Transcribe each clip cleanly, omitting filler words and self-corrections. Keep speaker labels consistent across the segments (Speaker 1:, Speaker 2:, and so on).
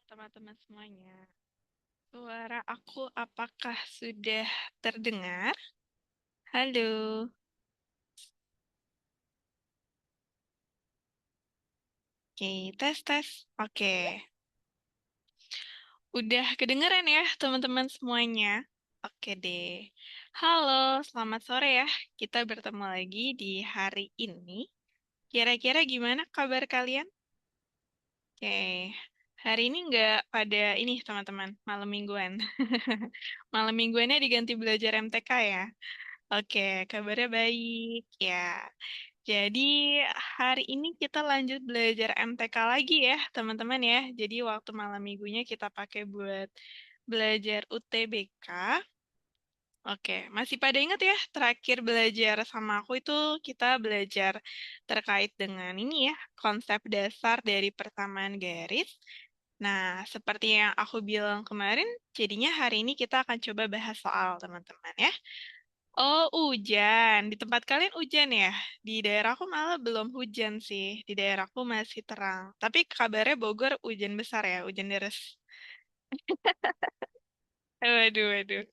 Speaker 1: teman-teman semuanya. Suara aku apakah sudah terdengar? Halo. Oke, tes tes. Oke. Udah kedengeran ya teman-teman semuanya? Oke deh. Halo, selamat sore ya. Kita bertemu lagi di hari ini. Kira-kira gimana kabar kalian? Oke. Hari ini nggak pada ini teman-teman, malam mingguan. Malam mingguannya diganti belajar MTK ya. Oke, kabarnya baik ya. Jadi hari ini kita lanjut belajar MTK lagi ya, teman-teman ya. Jadi waktu malam minggunya kita pakai buat belajar UTBK. Oke, masih pada ingat ya, terakhir belajar sama aku itu kita belajar terkait dengan ini ya, konsep dasar dari persamaan garis. Nah, seperti yang aku bilang kemarin, jadinya hari ini kita akan coba bahas soal teman-teman ya. Oh, hujan. Di tempat kalian hujan ya? Di daerahku malah belum hujan sih. Di daerahku masih terang. Tapi kabarnya Bogor hujan besar ya, hujan deras. Waduh, waduh.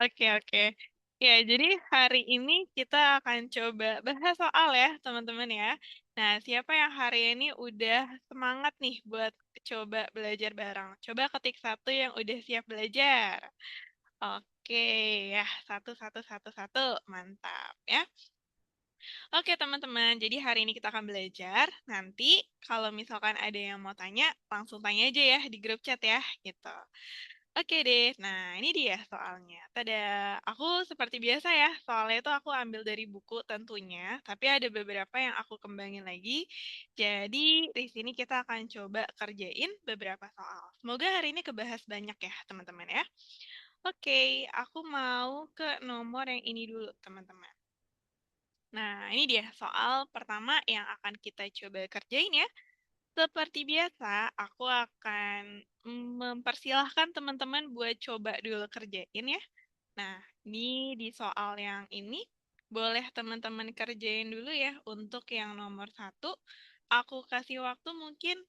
Speaker 1: Oke, oke. Ya, jadi hari ini kita akan coba bahas soal ya, teman-teman ya. Nah, siapa yang hari ini udah semangat nih buat coba belajar bareng? Coba ketik satu yang udah siap belajar. Oke, ya, satu, satu, satu, satu. Mantap ya. Oke teman-teman, jadi hari ini kita akan belajar. Nanti kalau misalkan ada yang mau tanya, langsung tanya aja ya di grup chat ya, gitu. Oke deh, nah ini dia soalnya. Tada, aku seperti biasa ya, soalnya itu aku ambil dari buku tentunya, tapi ada beberapa yang aku kembangin lagi. Jadi di sini kita akan coba kerjain beberapa soal. Semoga hari ini kebahas banyak ya teman-teman ya. Oke, aku mau ke nomor yang ini dulu teman-teman. Nah, ini dia soal pertama yang akan kita coba kerjain ya. Seperti biasa, aku akan mempersilahkan teman-teman buat coba dulu kerjain ya. Nah, ini di soal yang ini, boleh teman-teman kerjain dulu ya untuk yang nomor satu. Aku kasih waktu mungkin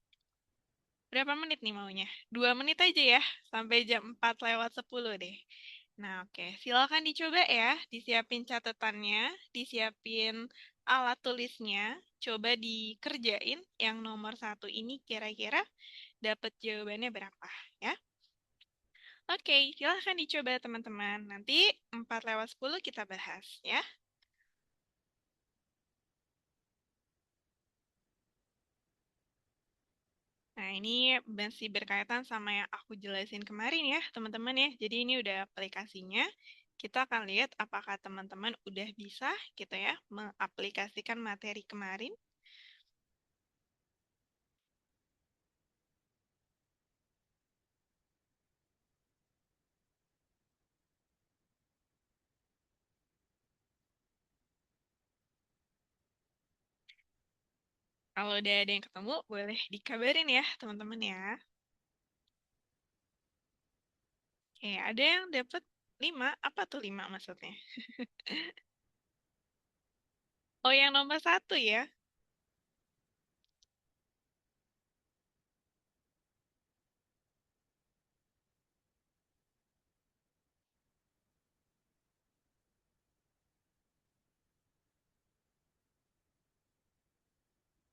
Speaker 1: berapa menit nih maunya? 2 menit aja ya, sampai jam 4 lewat 10 deh. Nah, oke. Silakan dicoba ya. Disiapin catatannya, disiapin alat tulisnya. Coba dikerjain yang nomor satu ini kira-kira dapat jawabannya berapa ya. Oke, silahkan dicoba teman-teman. Nanti 4 lewat 10 kita bahas ya. Nah, ini masih berkaitan sama yang aku jelasin kemarin ya, teman-teman ya. Jadi ini udah aplikasinya. Kita akan lihat apakah teman-teman udah bisa gitu ya mengaplikasikan materi kemarin. Kalau udah ada yang ketemu, boleh dikabarin ya, teman-teman ya. Oke, ada yang dapat 5. Apa tuh 5 maksudnya? Oh, yang nomor satu ya.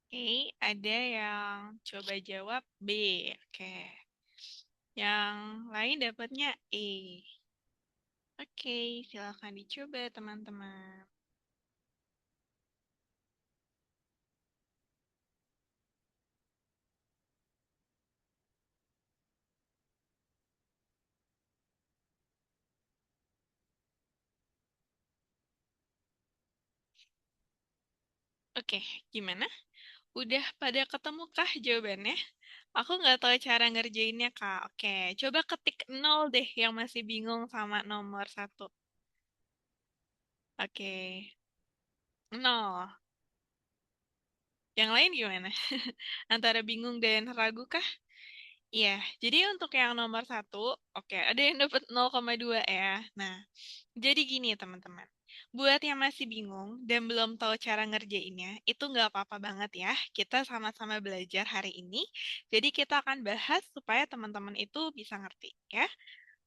Speaker 1: Oke, ada yang coba jawab B. Oke. Yang lain dapatnya E. Oke, silakan dicoba teman-teman. Oke, gimana? Udah pada ketemukah jawabannya? Aku nggak tahu cara ngerjainnya, Kak. Oke, coba ketik 0 deh yang masih bingung sama nomor satu. Oke, 0. Yang lain gimana? Antara bingung dan ragu kah? Iya, jadi untuk yang nomor satu, oke, ada yang dapat 0,2 ya. Nah, jadi gini teman-teman. Buat yang masih bingung dan belum tahu cara ngerjainnya, itu nggak apa-apa banget ya. Kita sama-sama belajar hari ini. Jadi kita akan bahas supaya teman-teman itu bisa ngerti ya.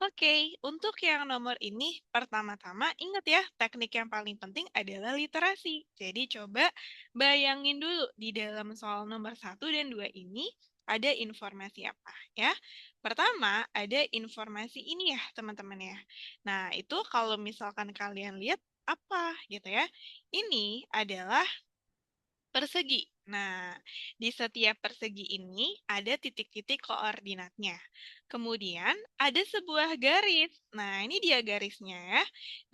Speaker 1: Oke, untuk yang nomor ini, pertama-tama ingat ya, teknik yang paling penting adalah literasi. Jadi coba bayangin dulu di dalam soal nomor 1 dan 2 ini ada informasi apa ya. Pertama, ada informasi ini ya teman-teman ya. Nah, itu kalau misalkan kalian lihat apa gitu ya. Ini adalah persegi. Nah, di setiap persegi ini ada titik-titik koordinatnya. Kemudian ada sebuah garis. Nah, ini dia garisnya ya.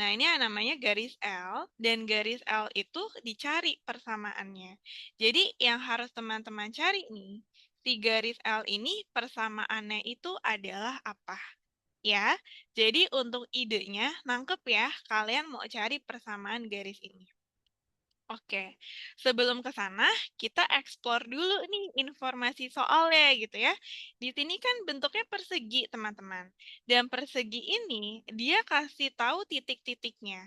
Speaker 1: Nah, ini yang namanya garis L dan garis L itu dicari persamaannya. Jadi, yang harus teman-teman cari nih, si garis L ini persamaannya itu adalah apa? Ya, jadi untuk idenya, nangkep ya, kalian mau cari persamaan garis ini. Oke, sebelum ke sana, kita explore dulu nih informasi soalnya gitu ya. Di sini kan bentuknya persegi, teman-teman. Dan persegi ini, dia kasih tahu titik-titiknya.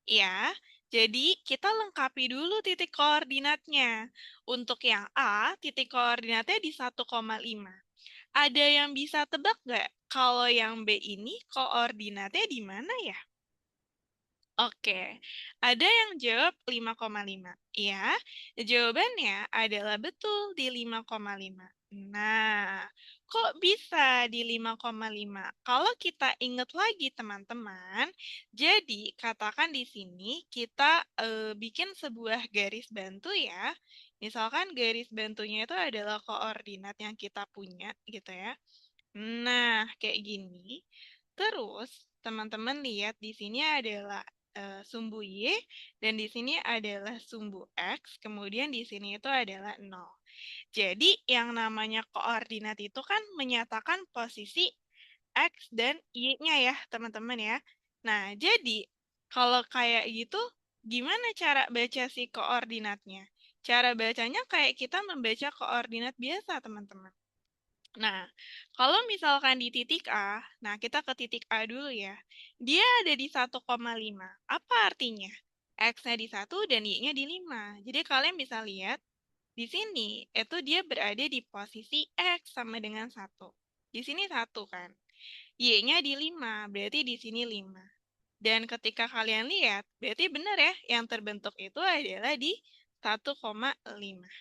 Speaker 1: Ya, jadi kita lengkapi dulu titik koordinatnya. Untuk yang A, titik koordinatnya di 1,5. Ada yang bisa tebak nggak kalau yang B ini koordinatnya di mana ya? Oke, ada yang jawab 5,5. Ya, jawabannya adalah betul di 5,5. Nah, kok bisa di 5,5? Kalau kita ingat lagi teman-teman, jadi katakan di sini kita bikin sebuah garis bantu ya. Misalkan garis bantunya itu adalah koordinat yang kita punya gitu ya. Nah, kayak gini. Terus, teman-teman lihat di sini adalah sumbu Y dan di sini adalah sumbu X, kemudian di sini itu adalah 0. Jadi, yang namanya koordinat itu kan menyatakan posisi X dan Y-nya ya, teman-teman ya. Nah, jadi kalau kayak gitu, gimana cara baca si koordinatnya? Cara bacanya kayak kita membaca koordinat biasa, teman-teman. Nah, kalau misalkan di titik A, nah kita ke titik A dulu ya. Dia ada di 1,5. Apa artinya? X-nya di 1 dan Y-nya di 5. Jadi kalian bisa lihat di sini itu dia berada di posisi X sama dengan 1. Di sini 1 kan. Y-nya di 5, berarti di sini 5. Dan ketika kalian lihat, berarti benar ya, yang terbentuk itu adalah di 1,5.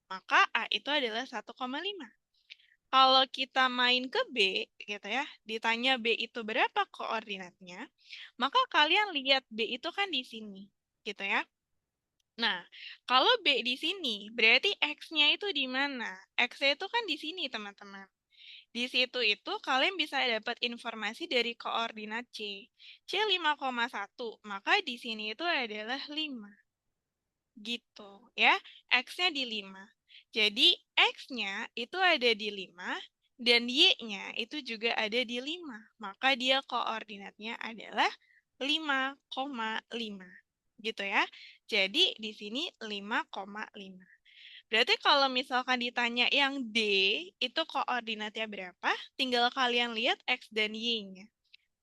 Speaker 1: Maka A itu adalah 1,5. Kalau kita main ke B, gitu ya, ditanya B itu berapa koordinatnya, maka kalian lihat B itu kan di sini, gitu ya. Nah, kalau B di sini, berarti X-nya itu di mana? X-nya itu kan di sini, teman-teman. Di situ itu kalian bisa dapat informasi dari koordinat C. C 5,1, maka di sini itu adalah 5. Gitu ya, X-nya di 5. Jadi X-nya itu ada di 5 dan Y-nya itu juga ada di 5. Maka dia koordinatnya adalah 5,5. Gitu ya. Jadi di sini 5,5. Berarti kalau misalkan ditanya yang D itu koordinatnya berapa, tinggal kalian lihat X dan Y-nya.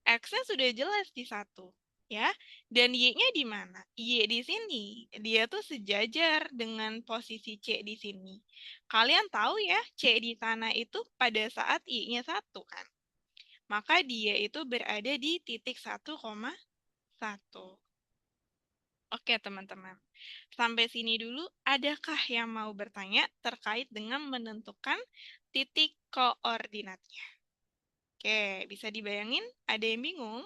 Speaker 1: X-nya sudah jelas di 1, ya. Dan Y-nya di mana? Y di sini. Dia tuh sejajar dengan posisi C di sini. Kalian tahu ya, C di sana itu pada saat Y-nya 1 kan. Maka dia itu berada di titik 1,1. Oke, teman-teman. Sampai sini dulu, adakah yang mau bertanya terkait dengan menentukan titik koordinatnya? Oke, bisa dibayangin? Ada yang bingung?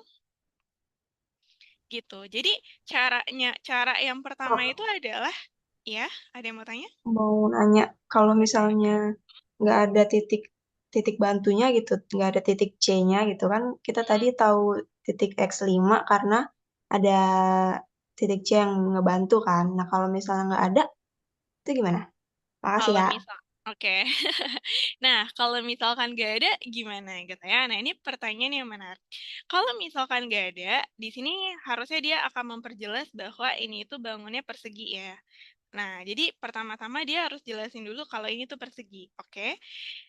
Speaker 1: Gitu. Jadi cara yang pertama
Speaker 2: Oh,
Speaker 1: itu adalah ya, ada yang mau tanya?
Speaker 2: mau nanya, kalau misalnya nggak ada titik titik bantunya gitu, nggak ada titik C-nya gitu kan, kita tadi
Speaker 1: Hmm.
Speaker 2: tahu titik X5 karena ada titik C yang ngebantu kan. Nah, kalau misalnya nggak ada, itu gimana? Makasih
Speaker 1: Kalau
Speaker 2: ya.
Speaker 1: misal Oke. Nah, kalau misalkan gak ada gimana gitu ya. Nah, ini pertanyaan yang menarik. Kalau misalkan gak ada, di sini harusnya dia akan memperjelas bahwa ini itu bangunnya persegi ya. Nah, jadi pertama-tama dia harus jelasin dulu kalau ini tuh persegi, oke?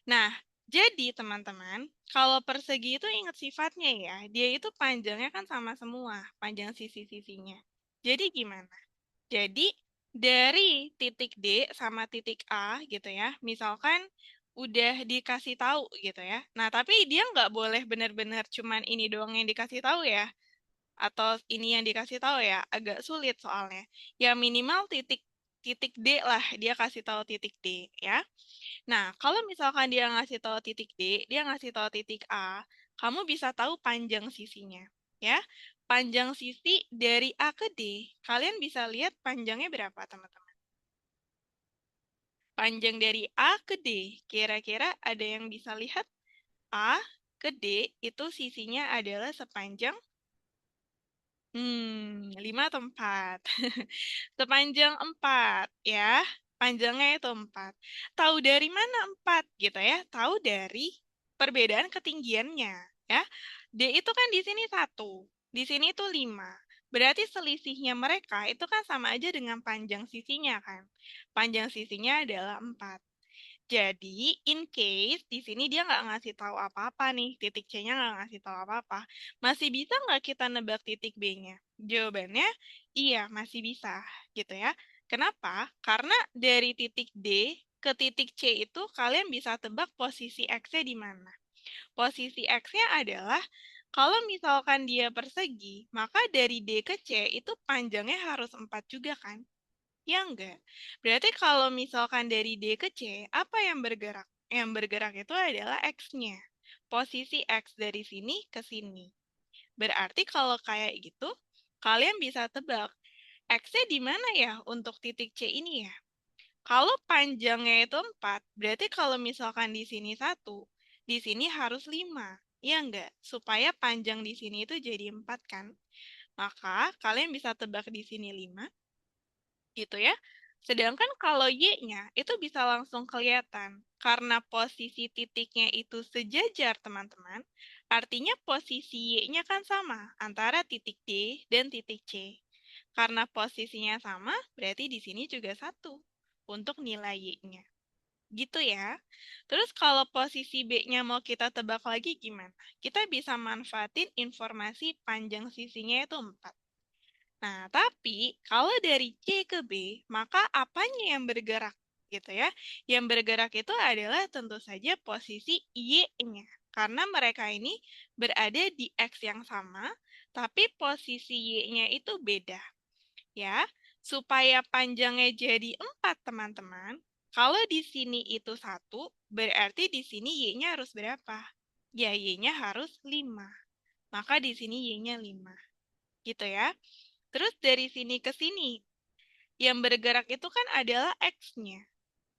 Speaker 1: Nah, jadi teman-teman, kalau persegi itu ingat sifatnya ya, dia itu panjangnya kan sama semua, panjang sisi-sisinya. Jadi gimana? Jadi dari titik D sama titik A gitu ya, misalkan udah dikasih tahu gitu ya. Nah, tapi dia nggak boleh benar-benar cuman ini doang yang dikasih tahu ya, atau ini yang dikasih tahu ya, agak sulit soalnya. Ya minimal titik titik D lah, dia kasih tahu titik D ya. Nah, kalau misalkan dia ngasih tahu titik D, dia ngasih tahu titik A, kamu bisa tahu panjang sisinya, ya. Panjang sisi dari A ke D, kalian bisa lihat panjangnya berapa, teman-teman? Panjang dari A ke D, kira-kira ada yang bisa lihat? A ke D itu sisinya adalah sepanjang 5 atau 4? Sepanjang 4, ya. Panjangnya itu 4. Tahu dari mana 4, gitu ya? Tahu dari perbedaan ketinggiannya, ya. D itu kan di sini 1, di sini itu 5. Berarti selisihnya mereka itu kan sama aja dengan panjang sisinya kan. Panjang sisinya adalah 4. Jadi, in case di sini dia nggak ngasih tahu apa-apa nih, titik C-nya nggak ngasih tahu apa-apa, masih bisa nggak kita nebak titik B-nya? Jawabannya, iya, masih bisa, gitu ya. Kenapa? Karena dari titik D ke titik C itu kalian bisa tebak posisi X-nya di mana. Posisi X-nya adalah, kalau misalkan dia persegi, maka dari D ke C itu panjangnya harus 4 juga kan? Ya enggak. Berarti kalau misalkan dari D ke C, apa yang bergerak? Yang bergerak itu adalah X-nya. Posisi X dari sini ke sini. Berarti kalau kayak gitu, kalian bisa tebak X-nya di mana ya untuk titik C ini ya? Kalau panjangnya itu 4, berarti kalau misalkan di sini 1, di sini harus 5. Ya enggak? Supaya panjang di sini itu jadi 4 kan? Maka kalian bisa tebak di sini 5, gitu ya. Sedangkan kalau Y-nya itu bisa langsung kelihatan. Karena posisi titiknya itu sejajar, teman-teman. Artinya posisi Y-nya kan sama antara titik D dan titik C. Karena posisinya sama, berarti di sini juga satu untuk nilai Y-nya. Gitu ya. Terus kalau posisi B-nya mau kita tebak lagi gimana? Kita bisa manfaatin informasi panjang sisinya itu 4. Nah, tapi kalau dari C ke B, maka apanya yang bergerak? Gitu ya. Yang bergerak itu adalah tentu saja posisi Y-nya. Karena mereka ini berada di X yang sama, tapi posisi Y-nya itu beda. Ya, supaya panjangnya jadi 4, teman-teman. Kalau di sini itu 1, berarti di sini Y-nya harus berapa? Ya, Y-nya harus 5. Maka di sini Y-nya 5. Gitu ya. Terus dari sini ke sini, yang bergerak itu kan adalah X-nya.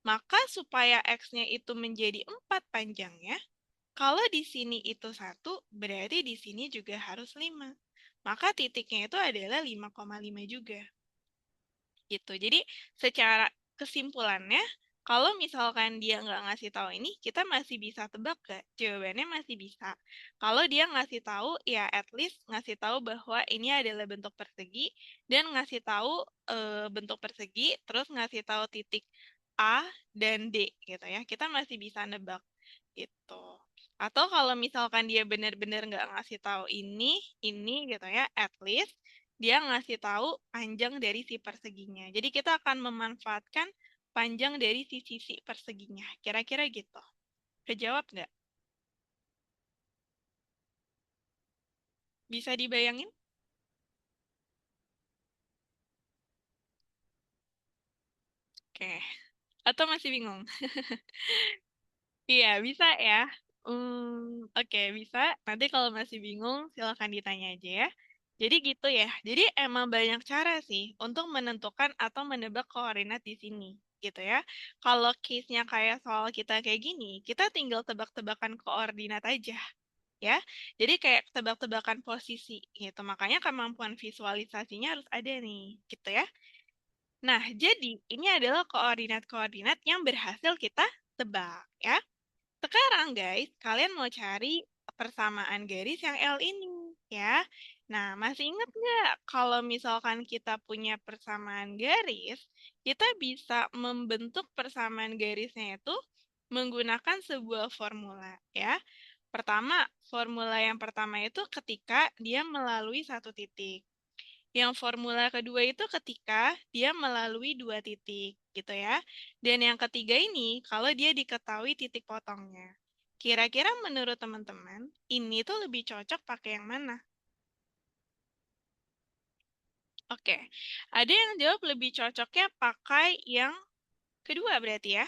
Speaker 1: Maka supaya X-nya itu menjadi 4 panjangnya, kalau di sini itu 1, berarti di sini juga harus 5. Maka titiknya itu adalah 5,5 juga. Gitu. Jadi secara kesimpulannya, kalau misalkan dia nggak ngasih tahu ini, kita masih bisa tebak nggak? Jawabannya masih bisa. Kalau dia ngasih tahu, ya at least ngasih tahu bahwa ini adalah bentuk persegi, dan ngasih tahu bentuk persegi, terus ngasih tahu titik A dan D gitu ya. Kita masih bisa nebak gitu. Atau kalau misalkan dia benar-benar nggak ngasih tahu ini gitu ya, at least dia ngasih tahu panjang dari si perseginya. Jadi kita akan memanfaatkan panjang dari si sisi perseginya. Kira-kira gitu. Kejawab nggak? Bisa dibayangin? Oke. Atau masih bingung? Iya, bisa ya. Oke, bisa. Nanti kalau masih bingung, silakan ditanya aja ya. Jadi gitu ya. Jadi emang banyak cara sih untuk menentukan atau menebak koordinat di sini, gitu ya. Kalau case-nya kayak soal kita kayak gini, kita tinggal tebak-tebakan koordinat aja, ya. Jadi kayak tebak-tebakan posisi gitu. Makanya kemampuan visualisasinya harus ada nih, gitu ya. Nah, jadi ini adalah koordinat-koordinat yang berhasil kita tebak, ya. Sekarang guys, kalian mau cari persamaan garis yang L ini, ya. Nah, masih ingat nggak kalau misalkan kita punya persamaan garis, kita bisa membentuk persamaan garisnya itu menggunakan sebuah formula, ya. Pertama, formula yang pertama itu ketika dia melalui satu titik. Yang formula kedua itu ketika dia melalui dua titik, gitu ya. Dan yang ketiga ini, kalau dia diketahui titik potongnya. Kira-kira menurut teman-teman, ini tuh lebih cocok pakai yang mana? Oke, ada yang jawab lebih cocoknya pakai yang kedua berarti ya.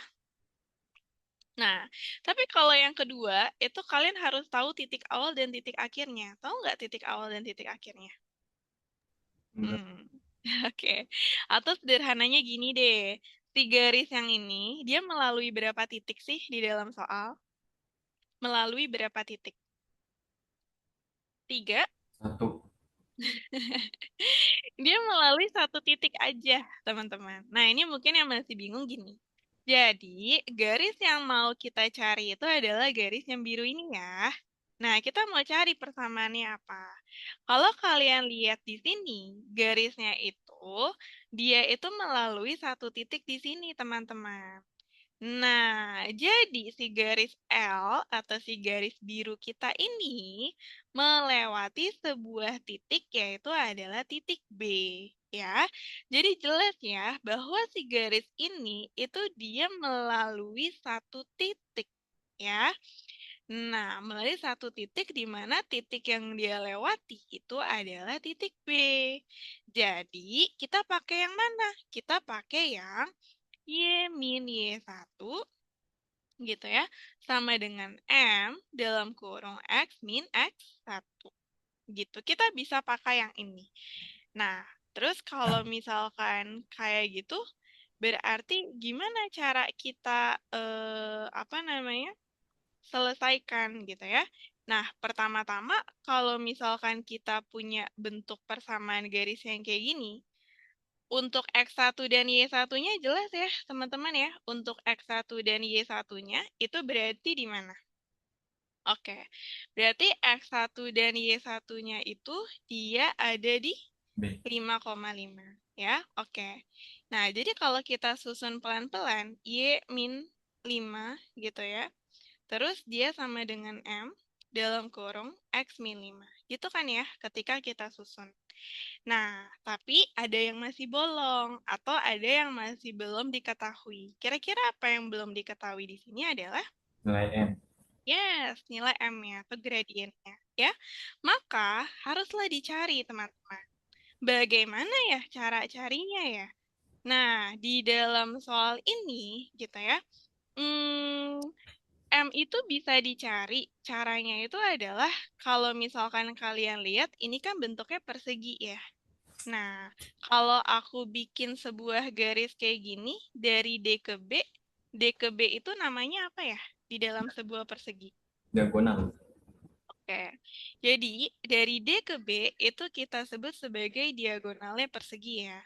Speaker 1: Nah, tapi kalau yang kedua, itu kalian harus tahu titik awal dan titik akhirnya. Tahu nggak titik awal dan titik akhirnya?
Speaker 3: Enggak.
Speaker 1: Hmm, oke. Atau sederhananya gini deh, si garis yang ini, dia melalui berapa titik sih di dalam soal? Melalui berapa titik? Tiga?
Speaker 3: Satu.
Speaker 1: Dia melalui satu titik aja, teman-teman. Nah, ini mungkin yang masih bingung gini. Jadi, garis yang mau kita cari itu adalah garis yang biru ini ya. Nah, kita mau cari persamaannya apa? Kalau kalian lihat di sini, garisnya itu, dia itu melalui satu titik di sini, teman-teman. Nah, jadi si garis L atau si garis biru kita ini melewati sebuah titik yaitu adalah titik B, ya. Jadi jelas ya bahwa si garis ini itu dia melalui satu titik, ya. Nah, melalui satu titik di mana titik yang dia lewati itu adalah titik B. Jadi, kita pakai yang mana? Kita pakai yang Y min Y1 gitu ya, sama dengan M dalam kurung X min X1 gitu. Kita bisa pakai yang ini. Nah, terus kalau misalkan kayak gitu, berarti gimana cara kita apa namanya? Selesaikan gitu ya. Nah, pertama-tama kalau misalkan kita punya bentuk persamaan garis yang kayak gini, untuk X1 dan Y1-nya jelas ya, teman-teman ya. Untuk X1 dan Y1-nya itu berarti di mana? Oke, berarti X1 dan Y1-nya itu dia ada di
Speaker 3: B.
Speaker 1: 5,5 ya. Oke. Nah, jadi kalau kita susun pelan-pelan, Y min 5 gitu ya. Terus dia sama dengan M dalam kurung X min 5. Gitu kan ya ketika kita susun. Nah, tapi ada yang masih bolong atau ada yang masih belum diketahui. Kira-kira apa yang belum diketahui di sini adalah
Speaker 3: Nilai M.
Speaker 1: yes, nilai M-nya atau gradiennya, ya. Maka haruslah dicari, teman-teman. Bagaimana ya cara carinya ya? Nah, di dalam soal ini, gitu ya, hmm, M itu bisa dicari. Caranya itu adalah kalau misalkan kalian lihat, ini kan bentuknya persegi ya. Nah, kalau aku bikin sebuah garis kayak gini dari D ke B, D ke B itu namanya apa ya di dalam sebuah persegi?
Speaker 3: Diagonal.
Speaker 1: Oke, jadi dari D ke B itu kita sebut sebagai diagonalnya persegi ya.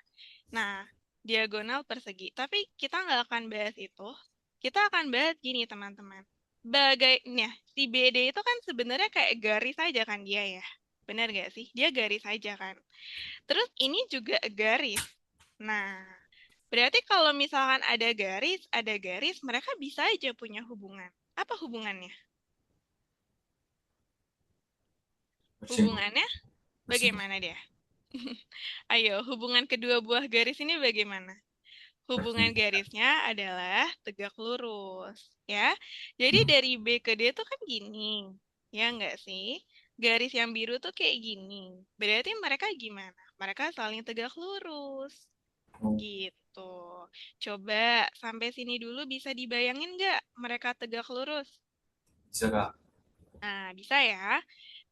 Speaker 1: Nah, diagonal persegi. Tapi kita nggak akan bahas itu. Kita akan bahas gini, teman-teman. Nah, si BD itu kan sebenarnya kayak garis aja kan dia ya. Benar nggak sih? Dia garis aja kan. Terus ini juga garis. Nah, berarti kalau misalkan ada garis, mereka bisa aja punya hubungan. Apa hubungannya?
Speaker 3: Bersimbol.
Speaker 1: Hubungannya
Speaker 3: Bersimbol.
Speaker 1: bagaimana dia? Ayo, hubungan kedua buah garis ini bagaimana? Hubungan
Speaker 3: Bersimbol.
Speaker 1: garisnya adalah tegak lurus, ya. Jadi dari B ke D itu kan gini, ya enggak sih? Garis yang biru tuh kayak gini. Berarti mereka gimana? Mereka saling tegak lurus.
Speaker 3: Oh,
Speaker 1: Gitu. Coba sampai sini dulu bisa dibayangin nggak mereka tegak lurus?
Speaker 3: bisa Kak.
Speaker 1: Nah, bisa ya.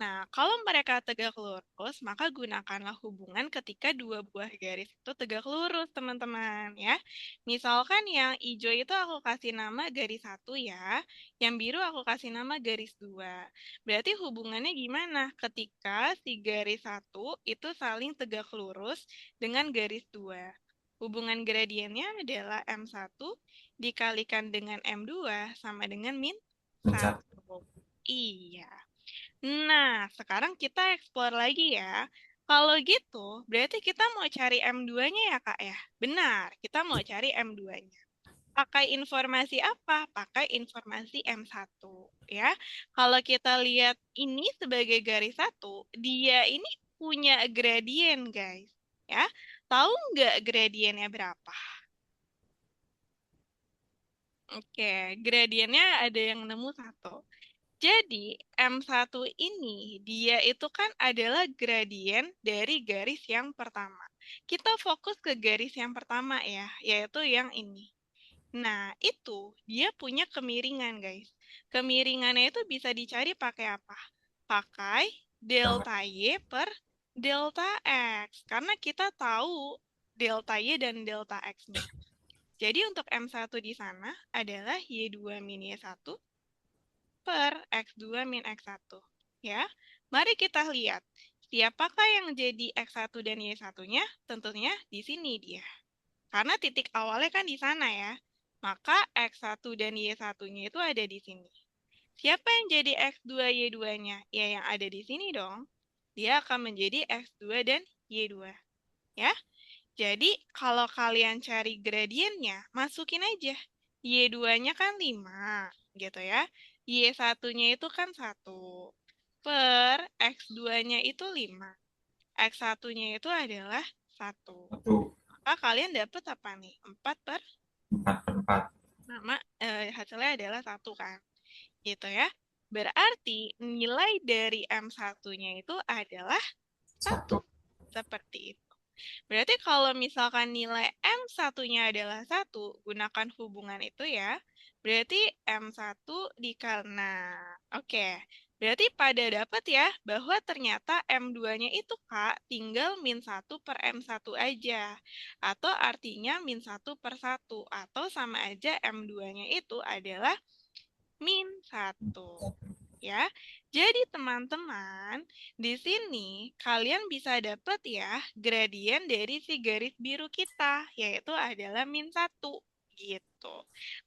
Speaker 1: Nah, kalau mereka tegak lurus, maka gunakanlah hubungan ketika dua buah garis itu tegak lurus, teman-teman, ya. Misalkan yang hijau itu aku kasih nama garis satu ya, yang biru aku kasih nama garis dua. Berarti hubungannya gimana? Ketika si garis satu itu saling tegak lurus dengan garis dua. Hubungan gradiennya adalah M1 dikalikan dengan M2 sama dengan min
Speaker 3: Mencat.
Speaker 1: 1. Iya. Nah, sekarang kita explore lagi ya. Kalau gitu, berarti kita mau cari M2-nya ya, Kak ya? Benar, kita mau cari M2-nya. Pakai informasi apa? Pakai informasi M1 ya. Kalau kita lihat ini sebagai garis satu, dia ini punya gradien, guys. Ya, tahu nggak gradiennya berapa? Oke, gradiennya ada yang nemu satu. Jadi, M1 ini, dia itu kan adalah gradien dari garis yang pertama. Kita fokus ke garis yang pertama ya, yaitu yang ini. Nah, itu dia punya kemiringan, guys. Kemiringannya itu bisa dicari pakai apa? Pakai delta Y per delta X. Karena kita tahu delta Y dan delta X-nya. Jadi untuk M1 di sana adalah Y2 min Y1 per X2 min X1. Ya, mari kita lihat. Siapakah yang jadi X1 dan Y1-nya? Tentunya di sini dia. Karena titik awalnya kan di sana ya. Maka X1 dan Y1-nya itu ada di sini. Siapa yang jadi X2, Y2-nya? Ya, yang ada di sini dong. Dia akan menjadi X2 dan Y2. Ya, jadi kalau kalian cari gradiennya, masukin aja. Y2-nya kan 5, gitu ya. Y1-nya itu kan 1. Per X2-nya itu 5. X1-nya itu adalah 1.
Speaker 3: 1,
Speaker 1: Maka kalian dapat apa nih? 4 per
Speaker 3: 4 per 4.
Speaker 1: nama hasilnya adalah 1 kan. Gitu ya. Berarti nilai dari M1-nya itu adalah 1.
Speaker 3: 1.
Speaker 1: Seperti itu. Berarti kalau misalkan nilai M1-nya adalah 1, gunakan hubungan itu ya. Berarti M1 dikali. Oke. Berarti pada dapat ya bahwa ternyata M2-nya itu Kak tinggal min 1 per M1 aja. Atau artinya min 1 per 1. Atau sama aja M2-nya itu adalah min 1. Ya, jadi teman-teman, di sini kalian bisa dapat ya gradien dari si garis biru kita, yaitu adalah min 1. Gitu.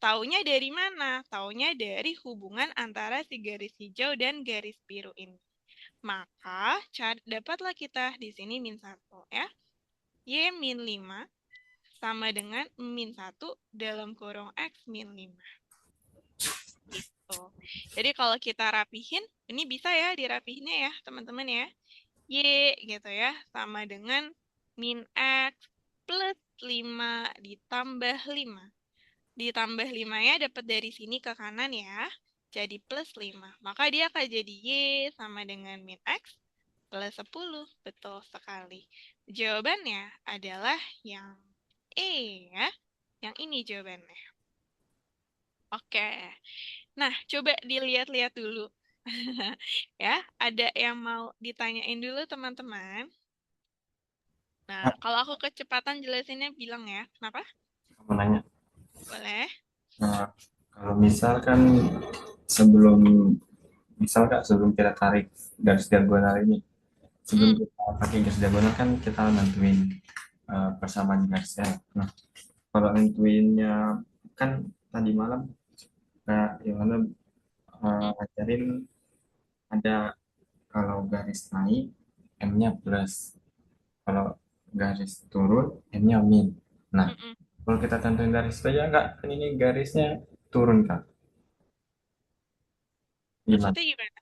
Speaker 1: Taunya dari mana? Taunya dari hubungan antara si garis hijau dan garis biru ini. Maka, dapatlah kita di sini min 1 ya. Y min 5 sama dengan min 1 dalam kurung X min 5. Gitu. Jadi kalau kita rapihin, ini bisa ya dirapihinnya ya teman-teman ya. Y gitu ya, sama dengan min X plus 5 ditambah 5. Ditambah 5 ya dapat dari sini ke kanan ya. Jadi plus 5. Maka dia akan jadi Y sama dengan min X plus 10. Betul sekali. Jawabannya adalah yang E ya. Yang ini jawabannya. Oke. Nah, coba dilihat-lihat dulu. Ya, ada yang mau ditanyain dulu teman-teman. Nah, kalau aku kecepatan jelasinnya bilang ya. Kenapa?
Speaker 3: Kamu nanya.
Speaker 1: Boleh.
Speaker 3: Nah, kalau misalkan sebelum sebelum kita tarik garis diagonal ini, sebelum
Speaker 1: Mm,
Speaker 3: kita pakai garis diagonal kan kita nentuin persamaan garisnya. Nah, kalau nentuinnya kan tadi malam yang mana
Speaker 1: mm,
Speaker 3: ngajarin ada kalau garis naik M-nya plus, kalau garis turun M-nya min. Nah,
Speaker 1: mm, mm.
Speaker 3: kalau kita tentuin garis saja enggak, kan ini garisnya turun kan? Gimana?
Speaker 1: Maksudnya gimana?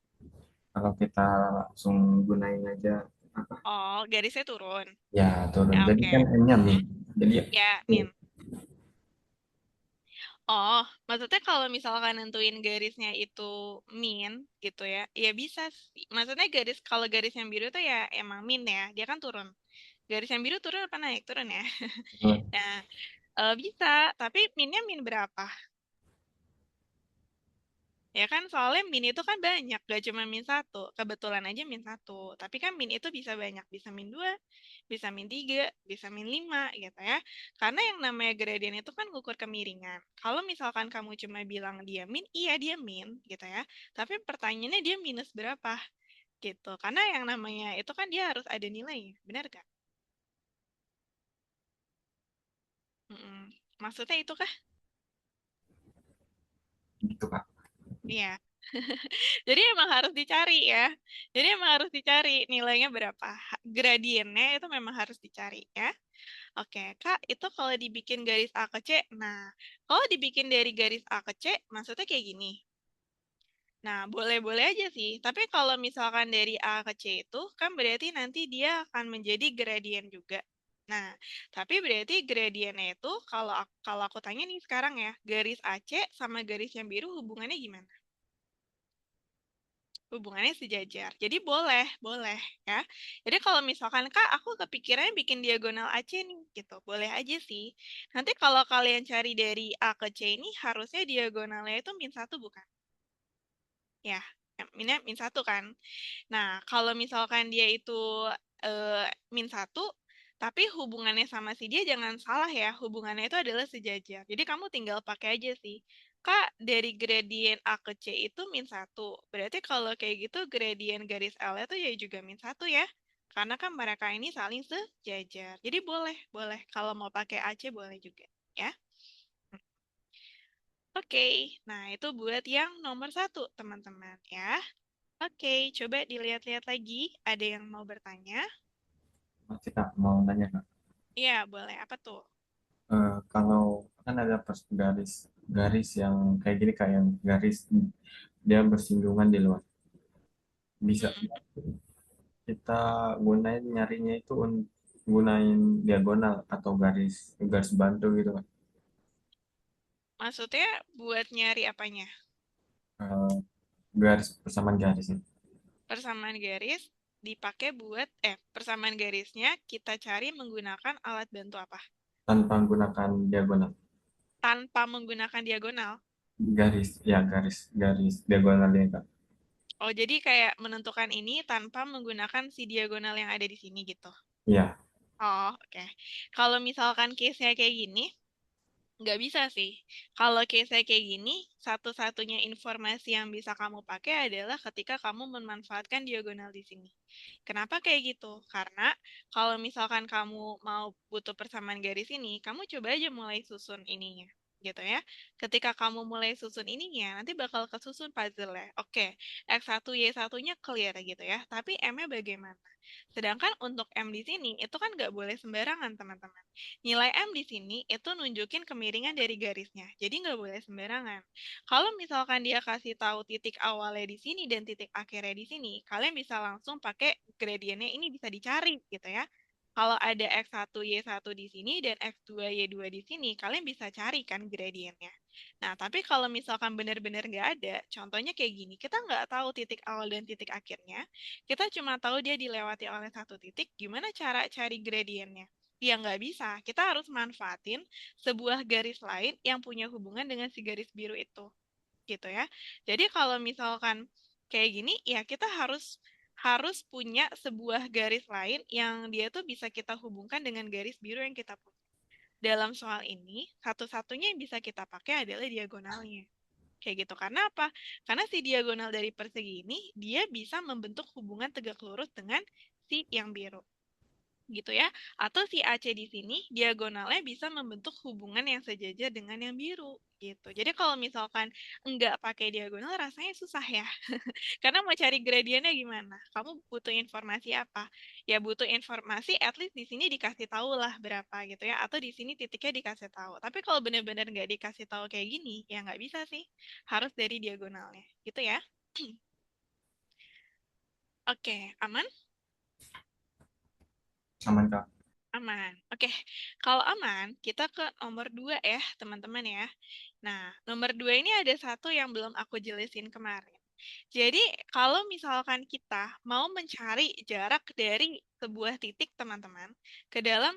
Speaker 3: Kalau kita langsung gunain aja apa?
Speaker 1: Oh, garisnya turun.
Speaker 3: Ya turun.
Speaker 1: Ya,
Speaker 3: Jadi
Speaker 1: oke.
Speaker 3: kan M-nya min.
Speaker 1: Mm,
Speaker 3: Jadi ya,
Speaker 1: ya, min. Oh, maksudnya kalau misalkan nentuin garisnya itu min gitu ya, ya bisa sih. Maksudnya kalau garis yang biru itu ya emang min ya, dia kan turun. Garis yang biru turun apa naik? Turun ya.
Speaker 3: turun.
Speaker 1: Nah, bisa, tapi minnya min berapa? Ya kan soalnya min itu kan banyak, gak cuma min 1. Kebetulan aja min 1. Tapi kan min itu bisa banyak, bisa min 2, bisa min 3, bisa min 5 gitu ya. Karena yang namanya gradien itu kan ngukur kemiringan. Kalau misalkan kamu cuma bilang dia min, iya dia min gitu ya. Tapi pertanyaannya dia minus berapa gitu. Karena yang namanya itu kan dia harus ada nilainya, benar gak? Mm-mm. Maksudnya itu kah?
Speaker 3: Gitu Kak.
Speaker 1: Iya. Jadi emang harus dicari ya. Jadi emang harus dicari nilainya berapa. Gradiennya itu memang harus dicari ya. Oke, Kak, itu kalau dibikin garis A ke C, nah, kalau dibikin dari garis A ke C, maksudnya kayak gini. Nah, boleh-boleh aja sih. Tapi kalau misalkan dari A ke C itu, kan berarti nanti dia akan menjadi gradien juga. Nah, tapi berarti gradiennya itu, kalau aku tanya nih sekarang ya, garis AC sama garis yang biru hubungannya gimana? Hubungannya sejajar. Jadi boleh, boleh ya. Jadi kalau misalkan Kak, aku kepikirannya bikin diagonal AC nih, gitu. Boleh aja sih. Nanti kalau kalian cari dari A ke C ini, harusnya diagonalnya itu min satu bukan? Ya, min satu kan? Nah, kalau misalkan dia itu min satu, tapi hubungannya sama si dia jangan salah ya, hubungannya itu adalah sejajar. Jadi kamu tinggal pakai aja sih. Kak, dari gradien A ke C itu min satu. Berarti kalau kayak gitu gradien garis L itu ya juga min satu ya. Karena kan mereka ini saling sejajar. Jadi boleh, boleh. Kalau mau pakai AC boleh juga. Ya. Oke, nah itu buat yang nomor satu, teman-teman ya. Oke, coba dilihat-lihat lagi. Ada yang mau bertanya?
Speaker 3: Masih Kak, mau nanya Kak.
Speaker 1: Iya, boleh. Apa tuh?
Speaker 3: Kalau kan ada pas garis garis yang kayak gini kayak yang garis dia bersinggungan di luar. Bisa
Speaker 1: Mm-mm.
Speaker 3: kita gunain nyarinya itu gunain diagonal atau garis garis bantu gitu kan.
Speaker 1: Maksudnya buat nyari apanya?
Speaker 3: Eh, Garis persamaan garis itu
Speaker 1: Persamaan garis dipakai buat, persamaan garisnya kita cari menggunakan alat bantu apa?
Speaker 3: tanpa menggunakan diagonal.
Speaker 1: Tanpa menggunakan diagonal.
Speaker 3: Garis ya garis garis diagonalnya Kak.
Speaker 1: Oh, jadi kayak menentukan ini tanpa menggunakan si diagonal yang ada di sini gitu.
Speaker 3: Iya,
Speaker 1: Oh, oke. Kalau misalkan case-nya kayak gini, nggak bisa sih. Kalau case kayak gini, satu-satunya informasi yang bisa kamu pakai adalah ketika kamu memanfaatkan diagonal di sini. Kenapa kayak gitu? Karena kalau misalkan kamu mau butuh persamaan garis ini, kamu coba aja mulai susun ininya. Gitu ya. Ketika kamu mulai susun ininya, nanti bakal kesusun puzzle ya. Oke, X1, Y1-nya clear gitu ya. Tapi M-nya bagaimana? Sedangkan untuk M di sini, itu kan nggak boleh sembarangan, teman-teman. Nilai M di sini itu nunjukin kemiringan dari garisnya. Jadi nggak boleh sembarangan. Kalau misalkan dia kasih tahu titik awalnya di sini dan titik akhirnya di sini, kalian bisa langsung pakai gradiennya ini bisa dicari gitu ya. Kalau ada X1, Y1 di sini dan X2, Y2 di sini, kalian bisa cari kan gradiennya. Nah, tapi kalau misalkan benar-benar nggak ada, contohnya kayak gini, kita nggak tahu titik awal dan titik akhirnya, kita cuma tahu dia dilewati oleh satu titik, gimana cara cari gradiennya? Ya nggak bisa, kita harus manfaatin sebuah garis lain yang punya hubungan dengan si garis biru itu, gitu ya. Jadi kalau misalkan kayak gini, ya kita harus harus punya sebuah garis lain yang dia tuh bisa kita hubungkan dengan garis biru yang kita punya. Dalam soal ini, satu-satunya yang bisa kita pakai adalah diagonalnya. Kayak gitu. Karena apa? Karena si diagonal dari persegi ini, dia bisa membentuk hubungan tegak lurus dengan si yang biru gitu ya. Atau si AC di sini diagonalnya bisa membentuk hubungan yang sejajar dengan yang biru gitu. Jadi kalau misalkan enggak pakai diagonal rasanya susah ya. Karena mau cari gradiennya gimana? Kamu butuh informasi apa? Ya butuh informasi at least di sini dikasih tahu lah berapa gitu ya. Atau di sini titiknya dikasih tahu. Tapi kalau benar-benar nggak dikasih tahu kayak gini, ya nggak bisa sih. Harus dari diagonalnya. Gitu ya. Oke, aman?
Speaker 3: aman Kak.
Speaker 1: Aman. Oke, kalau aman, kita ke nomor 2 ya, teman-teman ya. Nah, nomor 2 ini ada satu yang belum aku jelasin kemarin. Jadi, kalau misalkan kita mau mencari jarak dari sebuah titik, teman-teman, ke dalam,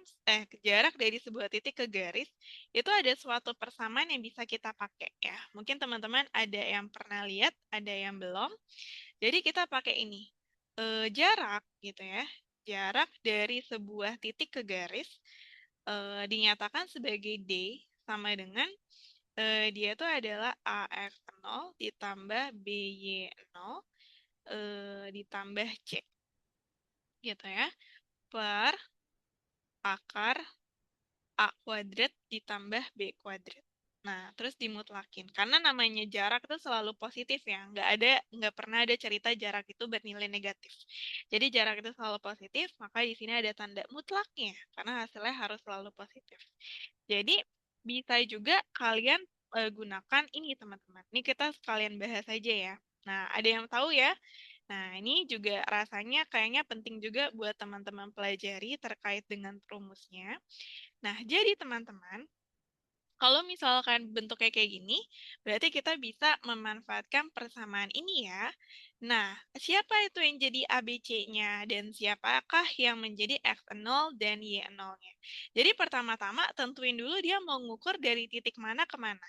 Speaker 1: jarak dari sebuah titik ke garis, itu ada suatu persamaan yang bisa kita pakai ya. Mungkin teman-teman ada yang pernah lihat, ada yang belum. Jadi, kita pakai ini. Jarak gitu ya. Jarak dari sebuah titik ke garis dinyatakan sebagai D sama dengan dia itu adalah AX0 ditambah BY0 ditambah C gitu ya per akar A kuadrat ditambah B kuadrat. Nah, terus dimutlakin. Karena namanya jarak itu selalu positif ya. Nggak pernah ada cerita jarak itu bernilai negatif. Jadi jarak itu selalu positif, maka di sini ada tanda mutlaknya. Karena hasilnya harus selalu positif. Jadi, bisa juga kalian gunakan ini teman-teman. Ini kita sekalian bahas aja ya. Nah, ada yang tahu ya? Nah, ini juga rasanya kayaknya penting juga buat teman-teman pelajari terkait dengan rumusnya. Nah, jadi teman-teman, kalau misalkan bentuknya kayak gini, berarti kita bisa memanfaatkan persamaan ini ya. Nah, siapa itu yang jadi ABC-nya dan siapakah yang menjadi X0 dan Y0-nya? Jadi pertama-tama tentuin dulu dia mau ngukur dari titik mana ke mana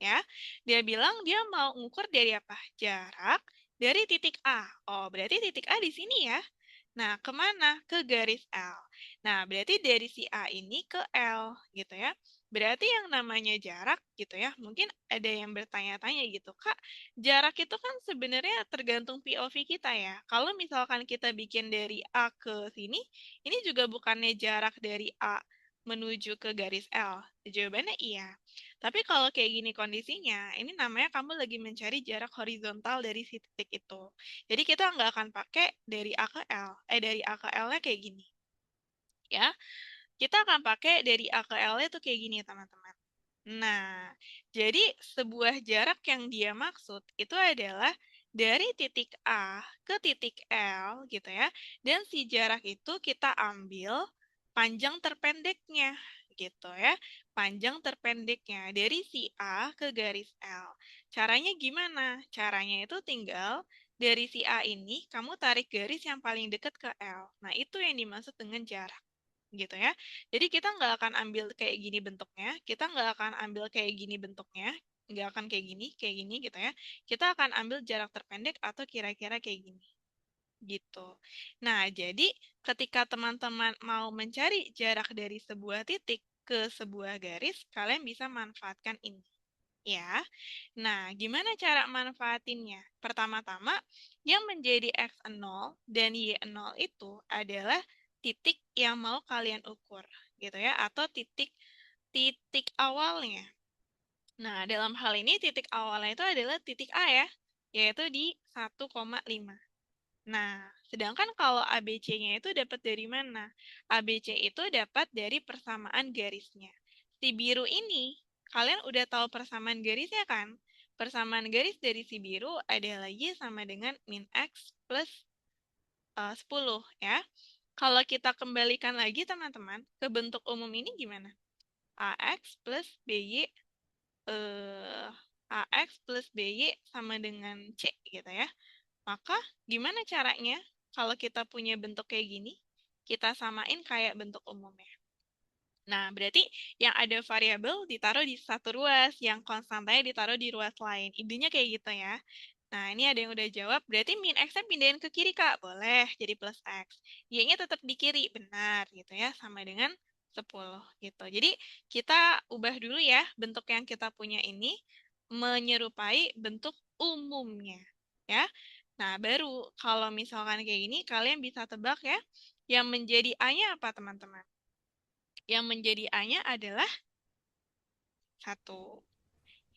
Speaker 1: ya. Dia bilang dia mau ngukur dari apa? Jarak dari titik A. Oh, berarti titik A di sini ya. Nah, kemana? Ke garis L. Nah, berarti dari si A ini ke L, gitu ya. Berarti yang namanya jarak, gitu ya. Mungkin ada yang bertanya-tanya gitu, Kak, jarak itu kan sebenarnya tergantung POV kita ya. Kalau misalkan kita bikin dari A ke sini, ini juga bukannya jarak dari A menuju ke garis L. Jawabannya iya. Tapi kalau kayak gini kondisinya, ini namanya kamu lagi mencari jarak horizontal dari si titik itu. Jadi kita nggak akan pakai dari A ke L. Dari A ke L-nya kayak gini. Ya, kita akan pakai dari A ke L-nya tuh kayak gini, teman-teman. Nah, jadi sebuah jarak yang dia maksud itu adalah dari titik A ke titik L gitu ya. Dan si jarak itu kita ambil panjang terpendeknya gitu ya. Panjang terpendeknya dari si A ke garis L. Caranya gimana? Caranya itu tinggal dari si A ini kamu tarik garis yang paling dekat ke L. Nah, itu yang dimaksud dengan jarak gitu ya. Jadi kita nggak akan ambil kayak gini bentuknya, kita nggak akan ambil kayak gini bentuknya, nggak akan kayak gini gitu ya. Kita akan ambil jarak terpendek atau kira-kira kayak gini gitu. Nah, jadi ketika teman-teman mau mencari jarak dari sebuah titik ke sebuah garis, kalian bisa manfaatkan ini. Ya, nah gimana cara manfaatinnya? Pertama-tama, yang menjadi X0 dan Y0 itu adalah titik yang mau kalian ukur, gitu ya, atau titik titik awalnya. Nah, dalam hal ini titik awalnya itu adalah titik A ya, yaitu di 1,5. Nah, sedangkan kalau ABC-nya itu dapat dari mana? ABC itu dapat dari persamaan garisnya. Si biru ini, kalian udah tahu persamaan garisnya kan? Persamaan garis dari si biru adalah Y sama dengan min X plus 10 ya. Kalau kita kembalikan lagi teman-teman, ke bentuk umum ini gimana? AX plus BY eh, AX plus BY sama dengan C gitu ya. Maka gimana caranya kalau kita punya bentuk kayak gini? Kita samain kayak bentuk umumnya. Nah, berarti yang ada variabel ditaruh di satu ruas, yang konstantanya ditaruh di ruas lain. Idenya kayak gitu ya. Nah, ini ada yang udah jawab, berarti min X-nya pindahin ke kiri, Kak. Boleh, jadi plus X. Y-nya tetap di kiri, benar gitu ya, sama dengan 10 gitu. Jadi, kita ubah dulu ya, bentuk yang kita punya ini menyerupai bentuk umumnya. Ya, nah baru kalau misalkan kayak gini, kalian bisa tebak ya, yang menjadi A-nya apa teman-teman? Yang menjadi A-nya adalah 1.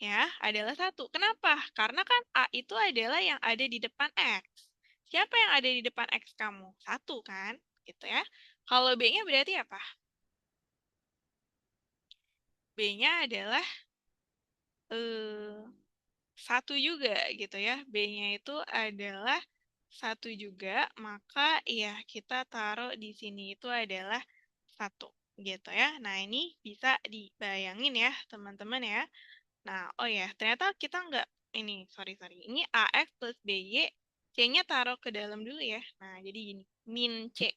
Speaker 1: Ya, adalah 1. Kenapa? Karena kan A itu adalah yang ada di depan X. Siapa yang ada di depan X kamu? 1 kan? Gitu ya. Kalau B-nya berarti apa? B-nya adalah eh, 1 juga gitu ya. B-nya itu adalah 1 juga, maka ya kita taruh di sini itu adalah 1 gitu ya. Nah, ini bisa dibayangin ya, teman-teman ya. Nah, oh ya, ternyata kita nggak, ini, sorry. Ini AX plus BY, C-nya taruh ke dalam dulu ya. Nah, jadi gini, min C.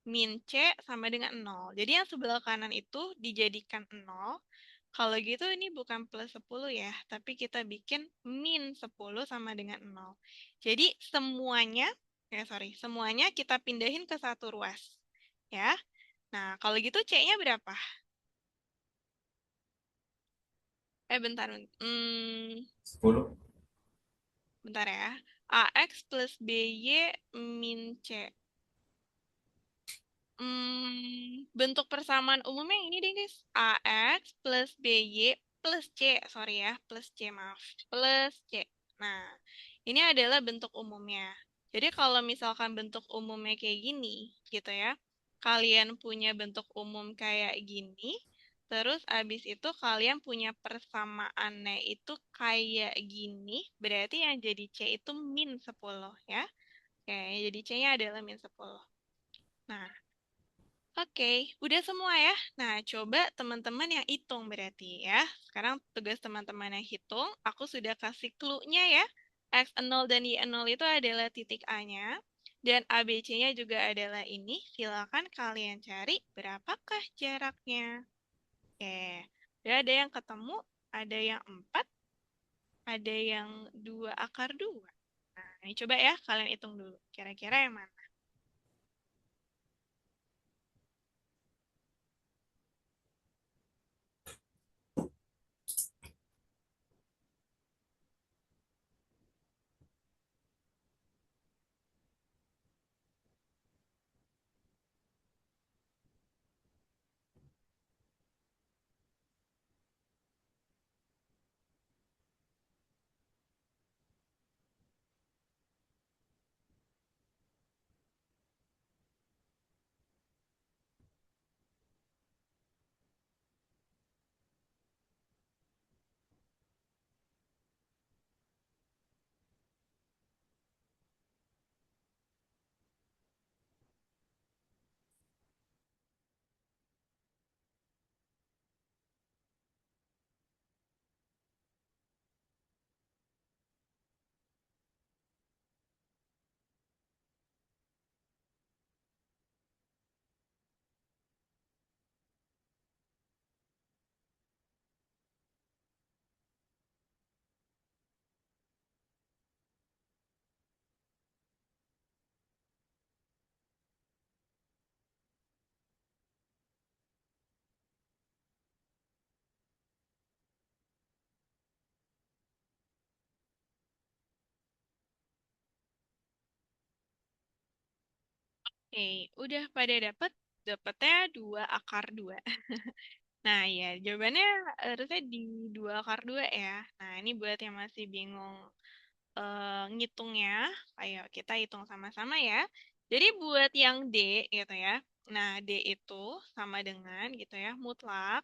Speaker 1: Min C sama dengan 0. Jadi yang sebelah kanan itu dijadikan 0. Kalau gitu ini bukan plus 10 ya, tapi kita bikin min 10 sama dengan 0. Jadi semuanya kita pindahin ke satu ruas. Ya. Nah, kalau gitu C-nya berapa? Bentar.
Speaker 3: 10.
Speaker 1: Bentar ya. AX plus BY min C. Bentuk persamaan umumnya ini deh guys. AX plus BY plus C. Sorry ya, plus C maaf. Plus C. Nah, ini adalah bentuk umumnya. Jadi kalau misalkan bentuk umumnya kayak gini, gitu ya. Kalian punya bentuk umum kayak gini. Terus abis itu kalian punya persamaannya itu kayak gini, berarti yang jadi C itu min 10 ya. Oke, jadi C-nya adalah min 10. Nah, oke, udah semua ya. Nah, coba teman-teman yang hitung berarti ya. Sekarang tugas teman-teman yang hitung, aku sudah kasih clue-nya ya. X0 dan Y0 itu adalah titik A-nya. Dan ABC-nya juga adalah ini. Silakan kalian cari berapakah jaraknya. Oke, udah ada yang ketemu, ada yang 4, ada yang 2 akar 2. Nah, ini coba ya, kalian hitung dulu. Kira-kira yang mana? Oke, udah pada dapet? Dapetnya 2 akar 2. Nah, ya, jawabannya harusnya di 2 akar 2 ya. Nah, ini buat yang masih bingung ngitungnya, ayo kita hitung sama-sama ya. Jadi buat yang D gitu ya. Nah, D itu sama dengan gitu ya, mutlak.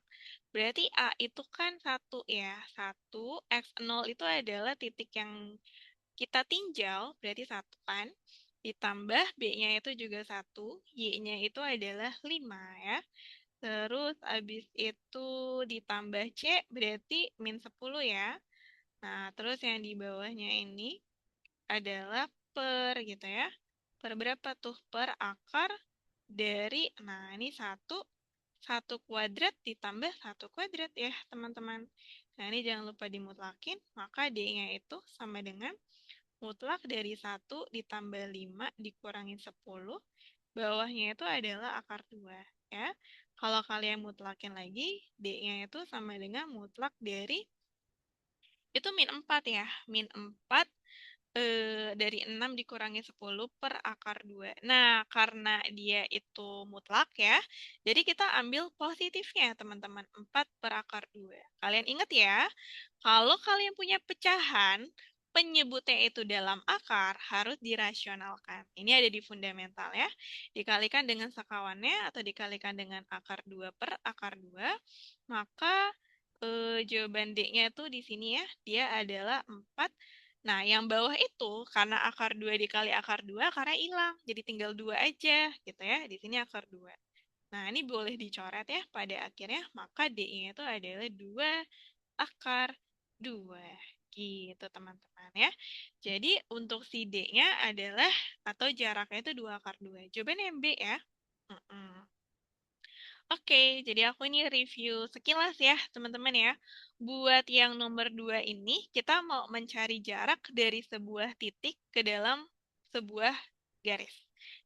Speaker 1: Berarti A itu kan 1 ya. 1, X0 itu adalah titik yang kita tinjau, berarti 1 kan. Ditambah B-nya itu juga 1, Y-nya itu adalah 5 ya. Terus habis itu ditambah C berarti min 10 ya. Nah, terus yang di bawahnya ini adalah per gitu ya. Per berapa tuh? Per akar dari, nah ini 1 kuadrat ditambah 1 kuadrat ya teman-teman. Nah ini jangan lupa dimutlakin, maka D-nya itu sama dengan mutlak dari 1 ditambah 5 dikurangin 10, bawahnya itu adalah akar 2 ya. Kalau kalian mutlakin lagi, D-nya itu sama dengan mutlak dari, itu min 4 ya. Min 4 dari 6 dikurangi 10 per akar 2. Nah, karena dia itu mutlak ya, jadi kita ambil positifnya teman-teman, 4 per akar 2. Kalian ingat ya, kalau kalian punya pecahan, penyebutnya itu dalam akar harus dirasionalkan. Ini ada di fundamental ya. Dikalikan dengan sekawannya atau dikalikan dengan akar 2 per akar 2, maka jawaban D-nya itu di sini ya, dia adalah 4. Nah, yang bawah itu karena akar 2 dikali akar 2 karena hilang. Jadi tinggal 2 aja gitu ya. Di sini akar 2. Nah, ini boleh dicoret ya pada akhirnya. Maka D-nya itu adalah 2 akar 2. Gitu teman-teman ya. Jadi untuk si D-nya adalah atau jaraknya itu 2 akar 2. Jawaban yang B ya. Mm-mm. Oke, jadi aku ini review sekilas ya, teman-teman ya. Buat yang nomor 2 ini, kita mau mencari jarak dari sebuah titik ke dalam sebuah garis.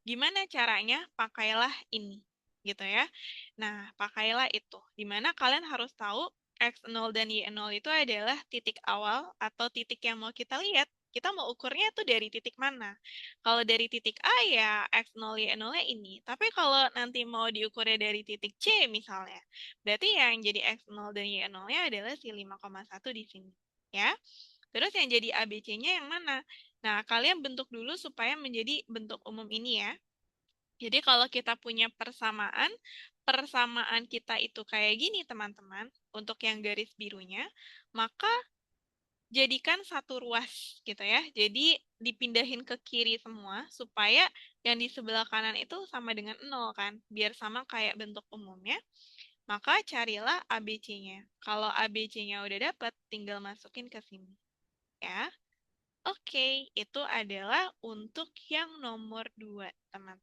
Speaker 1: Gimana caranya? Pakailah ini, gitu ya. Nah, pakailah itu. Dimana kalian harus tahu X0 dan Y0 itu adalah titik awal atau titik yang mau kita lihat. Kita mau ukurnya tuh dari titik mana. Kalau dari titik A ya X0, Y0-nya ini. Tapi kalau nanti mau diukurnya dari titik C misalnya, berarti yang jadi X0 dan Y0-nya adalah si 5,1 di sini. Ya. Terus yang jadi ABC-nya yang mana? Nah, kalian bentuk dulu supaya menjadi bentuk umum ini ya. Jadi kalau kita punya persamaan, persamaan kita itu kayak gini, teman-teman, untuk yang garis birunya, maka jadikan satu ruas gitu ya. Jadi dipindahin ke kiri semua supaya yang di sebelah kanan itu sama dengan 0 kan. Biar sama kayak bentuk umumnya. Maka carilah ABC-nya. Kalau ABC-nya udah dapet, tinggal masukin ke sini. Ya. Oke, itu adalah untuk yang nomor 2, teman-teman.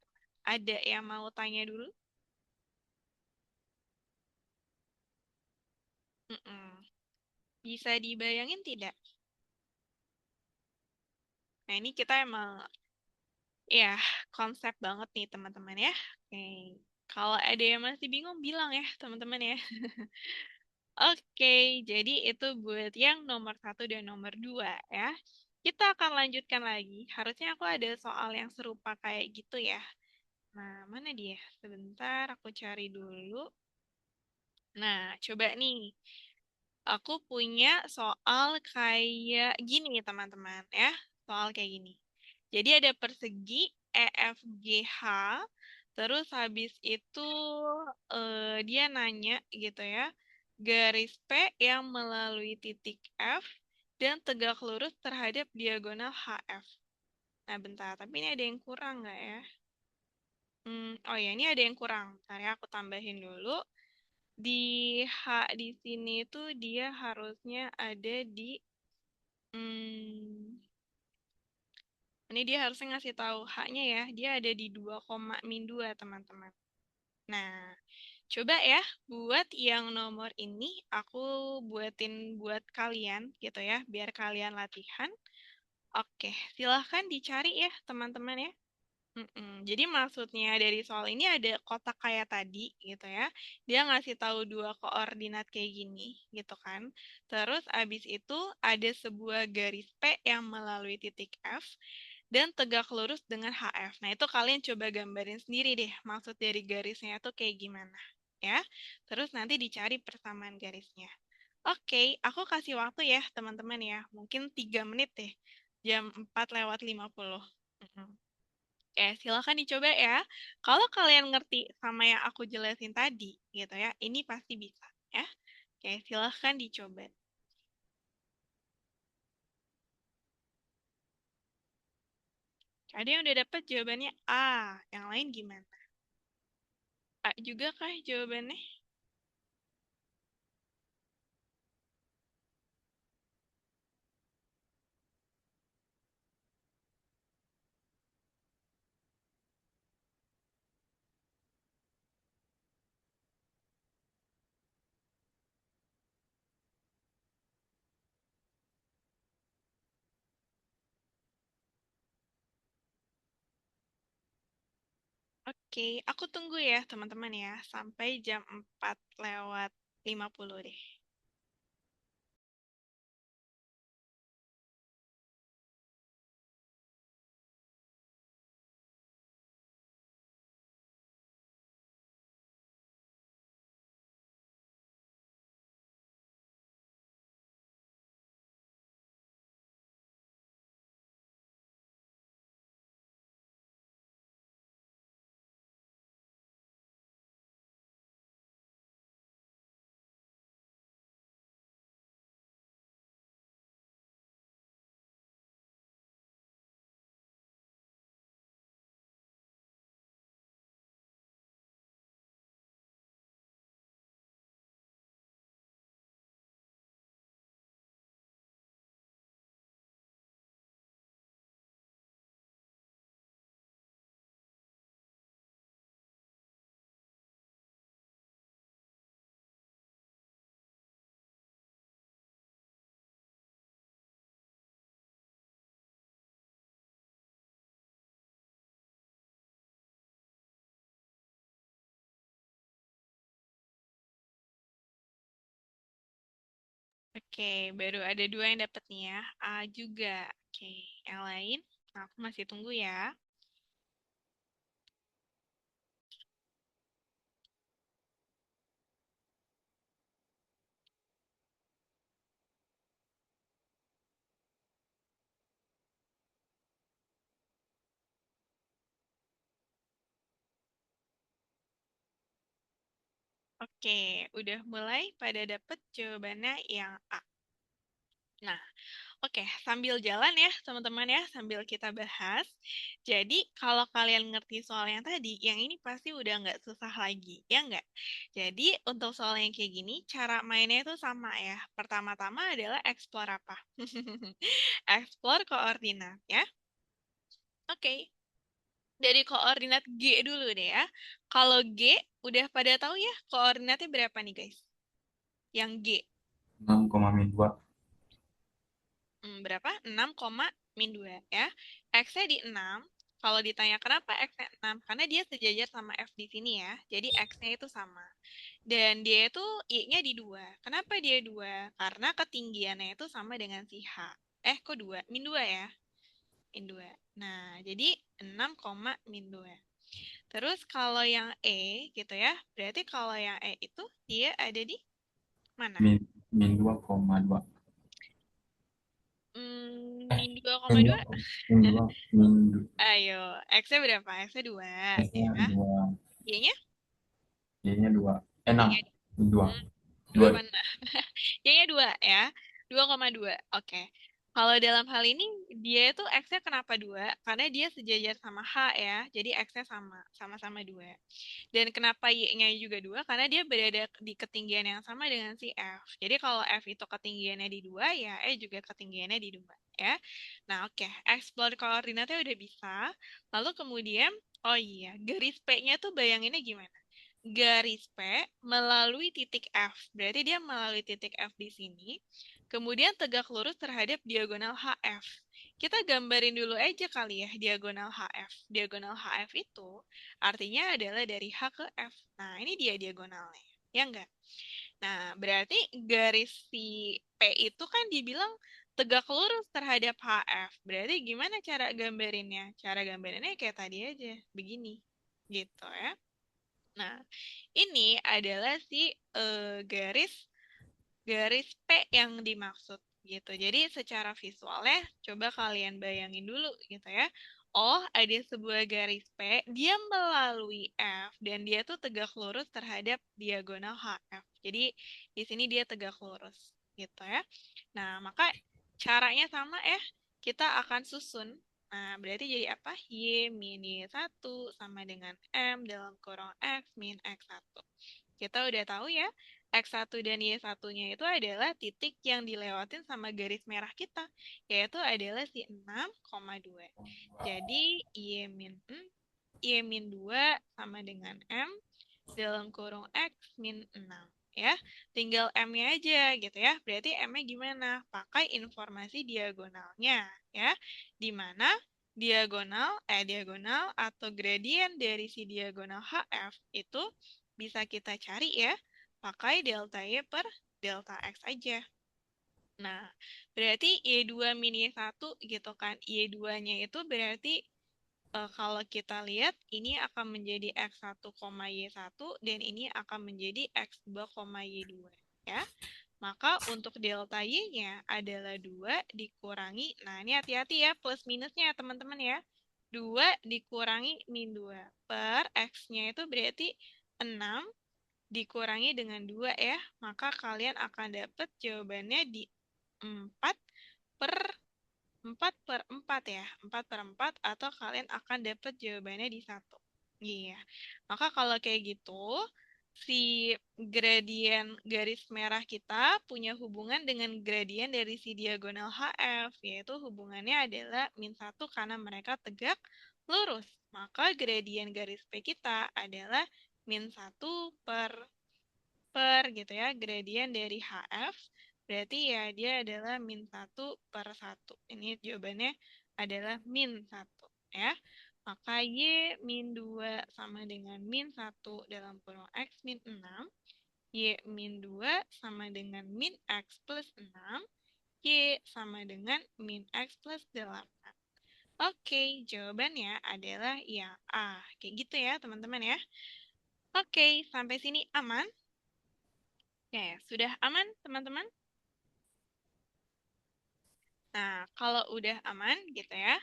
Speaker 1: Ada yang mau tanya dulu? Mm-mm. Bisa dibayangin tidak? Nah, ini kita emang ya konsep banget nih teman-teman ya. Oke. Kalau ada yang masih bingung bilang ya teman-teman ya. Oke, jadi itu buat yang nomor 1 dan nomor 2 ya. Kita akan lanjutkan lagi. Harusnya aku ada soal yang serupa kayak gitu ya. Nah, mana dia? Sebentar, aku cari dulu. Nah, coba nih. Aku punya soal kayak gini, teman-teman, ya. Soal kayak gini. Jadi ada persegi EFGH, terus habis itu dia nanya gitu ya, garis P yang melalui titik F dan tegak lurus terhadap diagonal HF. Nah, bentar, tapi ini ada yang kurang nggak ya? Oh ya, ini ada yang kurang. Bentar ya, aku tambahin dulu. Di H di sini itu dia harusnya ada di hmm, ini dia harusnya ngasih tahu H-nya ya. Dia ada di 2,-2 teman-teman. Nah, coba ya buat yang nomor ini aku buatin buat kalian gitu ya, biar kalian latihan. Oke, silahkan dicari ya teman-teman ya. Jadi maksudnya dari soal ini ada kotak kayak tadi gitu ya. Dia ngasih tahu dua koordinat kayak gini gitu kan. Terus abis itu ada sebuah garis P yang melalui titik F dan tegak lurus dengan HF. Nah itu kalian coba gambarin sendiri deh maksud dari garisnya itu kayak gimana ya. Terus nanti dicari persamaan garisnya. Oke, aku kasih waktu ya teman-teman ya. Mungkin 3 menit deh. Jam 4:50. Oke, silakan dicoba ya. Kalau kalian ngerti sama yang aku jelasin tadi, gitu ya, ini pasti bisa, ya. Oke, silahkan dicoba. Ada yang udah dapat jawabannya A, yang lain gimana? A juga kah jawabannya? Oke, aku tunggu ya teman-teman ya, sampai jam 4:50 deh. Oke, baru ada dua yang dapat nih ya. A juga. Oke, yang lain? Aku masih tunggu ya. Oke, udah mulai pada dapet jawabannya yang A. Nah, oke, sambil jalan ya teman-teman ya, sambil kita bahas. Jadi kalau kalian ngerti soal yang tadi, yang ini pasti udah nggak susah lagi, ya nggak? Jadi untuk soal yang kayak gini, cara mainnya itu sama ya. Pertama-tama adalah explore apa? Explore koordinat ya. Oke, dari koordinat G dulu deh ya. Kalau G, udah pada tahu ya koordinatnya berapa nih guys? Yang G.
Speaker 3: 6,2.
Speaker 1: Berapa? 6, min 2 ya. X-nya di 6. Kalau ditanya kenapa X-nya 6? Karena dia sejajar sama F di sini ya. Jadi X-nya itu sama. Dan dia itu Y-nya di 2. Kenapa dia 2? Karena ketinggiannya itu sama dengan si H. Kok 2? Min 2 ya? Min 2. Nah, jadi 6, min 2. Terus kalau yang E gitu ya. Berarti kalau yang E itu dia ada di mana?
Speaker 3: Min min 2,2.
Speaker 1: Min
Speaker 3: Min
Speaker 1: 2,2.
Speaker 3: 2, min 2, min
Speaker 1: Ayo, X-nya berapa? X-nya 2,
Speaker 3: S-nya
Speaker 1: ya.
Speaker 3: 2,
Speaker 1: Y-nya?
Speaker 3: Y-nya 2. 6,
Speaker 1: Y-nya
Speaker 3: min 2.
Speaker 1: hmm,
Speaker 3: 2.
Speaker 1: 2 mana? Y-nya 2, ya. 2,2. Oke. Kalau dalam hal ini, dia itu X-nya kenapa 2? Karena dia sejajar sama H ya. Jadi X-nya sama. Sama-sama 2. Dan kenapa Y-nya juga 2? Karena dia berada di ketinggian yang sama dengan si F. Jadi kalau F itu ketinggiannya di 2, ya E juga ketinggiannya di 2. Ya. Nah, oke. Explore koordinatnya udah bisa. Lalu kemudian, oh iya, garis P-nya tuh bayanginnya gimana? Garis P melalui titik F. Berarti dia melalui titik F di sini. Kemudian tegak lurus terhadap diagonal HF. Kita gambarin dulu aja kali ya diagonal HF. Diagonal HF itu artinya adalah dari H ke F. Nah, ini dia diagonalnya. Ya enggak? Nah, berarti garis si P itu kan dibilang tegak lurus terhadap HF. Berarti gimana cara gambarinnya? Cara gambarinnya kayak tadi aja. Begini. Gitu ya. Nah, ini adalah si garis garis P yang dimaksud gitu. Jadi secara visualnya coba kalian bayangin dulu gitu ya. Oh, ada sebuah garis P, dia melalui F dan dia tuh tegak lurus terhadap diagonal HF. Jadi di sini dia tegak lurus gitu ya. Nah, maka caranya sama ya. Kita akan susun. Nah, berarti jadi apa? Y min Y1 sama dengan M dalam kurung X min X1. Kita udah tahu ya, X1 dan Y1-nya itu adalah titik yang dilewatin sama garis merah kita, yaitu adalah si 6,2. Jadi Y min 2 sama dengan M dalam kurung X min 6. Ya, tinggal M-nya aja gitu ya. Berarti M-nya gimana? Pakai informasi diagonalnya ya. Di mana diagonal atau gradien dari si diagonal HF itu bisa kita cari ya pakai delta Y per delta X aja. Nah, berarti Y2 min Y1 gitu kan. Y2-nya itu berarti kalau kita lihat ini akan menjadi X1, Y1 dan ini akan menjadi X2, Y2 ya. Maka untuk delta Y-nya adalah 2 dikurangi, nah ini hati-hati ya plus minusnya teman-teman ya. 2 dikurangi min 2 per X-nya itu berarti 6 dikurangi dengan 2 ya. Maka kalian akan dapat jawabannya di 4 per 4 per 4 ya. 4 per 4 atau kalian akan dapat jawabannya di 1. Iya. Maka kalau kayak gitu, si gradien garis merah kita punya hubungan dengan gradien dari si diagonal HF, yaitu hubungannya adalah min 1 karena mereka tegak lurus. Maka gradien garis P kita adalah min 1 per gitu ya, gradien dari HF, berarti ya dia adalah min 1 per 1. Ini jawabannya adalah min 1 ya. Maka Y min 2 sama dengan min 1 dalam kurung X min 6. Y min 2 sama dengan min X plus 6. Y sama dengan min X plus 8. Oke, jawabannya adalah yang A. Kayak gitu ya teman-teman ya. Oke, sampai sini aman? Ya, sudah aman teman-teman? Nah, kalau udah aman gitu ya,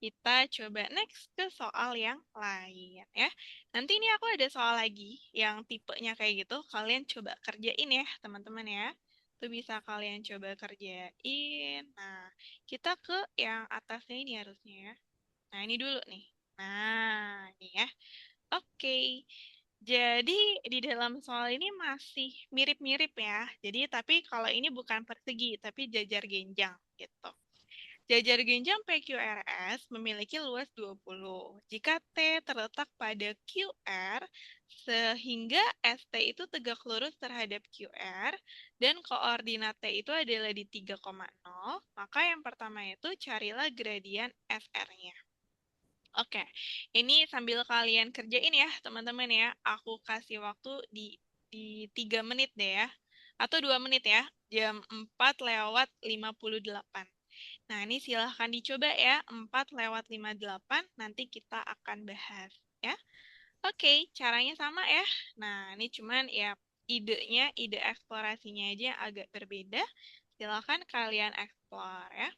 Speaker 1: kita coba next ke soal yang lain ya. Nanti ini aku ada soal lagi yang tipenya kayak gitu. Kalian coba kerjain ya, teman-teman ya. Itu bisa kalian coba kerjain. Nah, kita ke yang atasnya ini harusnya ya. Nah, ini dulu nih. Nah, ini ya. Oke. Jadi di dalam soal ini masih mirip-mirip ya. Jadi tapi kalau ini bukan persegi, tapi jajar genjang gitu. Jajar genjang PQRS memiliki luas 20. Jika T terletak pada QR sehingga ST itu tegak lurus terhadap QR dan koordinat T itu adalah di 3,0, maka yang pertama itu carilah gradian SR-nya. Oke, ini sambil kalian kerjain ya, teman-teman ya. Aku kasih waktu di 3 menit deh ya. Atau 2 menit ya, jam 4:58. Nah, ini silahkan dicoba ya, 4:58, nanti kita akan bahas ya. Oke, caranya sama ya. Nah, ini cuman ya idenya, ide eksplorasinya aja yang agak berbeda. Silahkan kalian eksplor ya.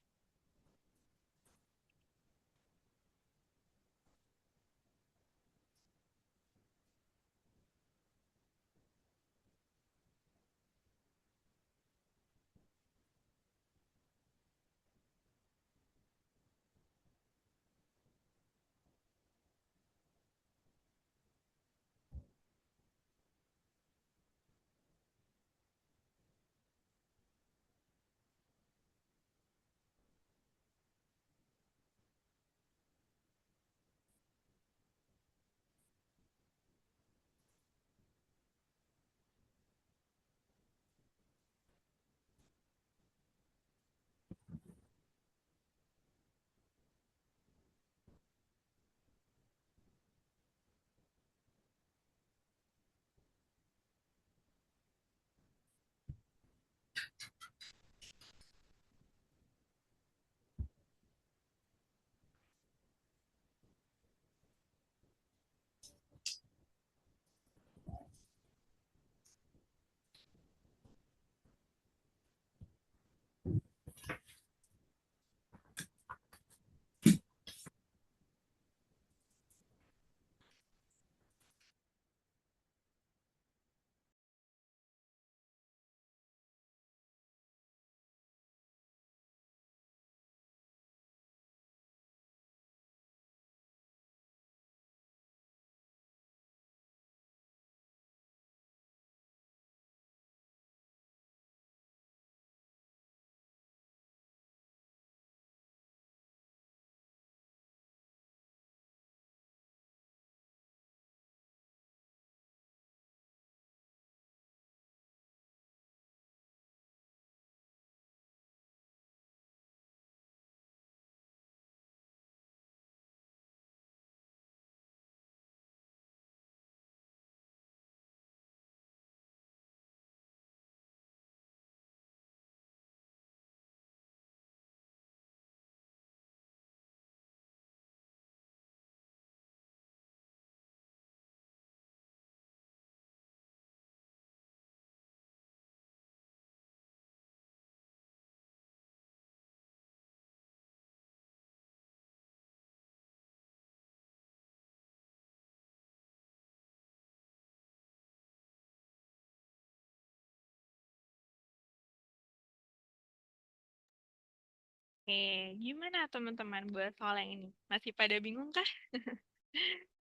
Speaker 1: Oke, gimana teman-teman buat soal yang ini? Masih pada bingung kah?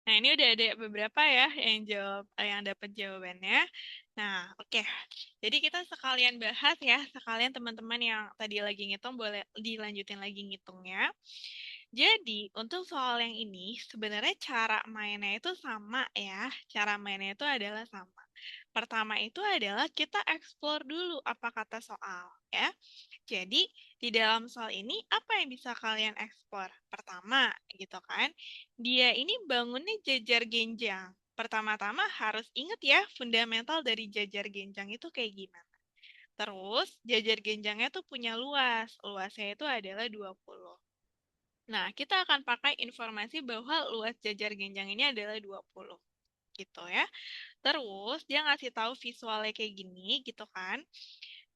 Speaker 1: Nah, ini udah ada beberapa ya yang jawab, yang dapat jawabannya. Nah, oke. Jadi kita sekalian bahas ya, sekalian teman-teman yang tadi lagi ngitung boleh dilanjutin lagi ngitungnya. Jadi, untuk soal yang ini sebenarnya cara mainnya itu sama ya. Cara mainnya itu adalah sama. Pertama itu adalah kita explore dulu apa kata soal ya. Jadi, di dalam soal ini apa yang bisa kalian eksplor? Pertama, gitu kan, dia ini bangunnya jajar genjang. Pertama-tama harus ingat ya, fundamental dari jajar genjang itu kayak gimana. Terus, jajar genjangnya tuh punya luas. Luasnya itu adalah 20. Nah, kita akan pakai informasi bahwa luas jajar genjang ini adalah 20. Gitu ya. Terus, dia ngasih tahu visualnya kayak gini, gitu kan.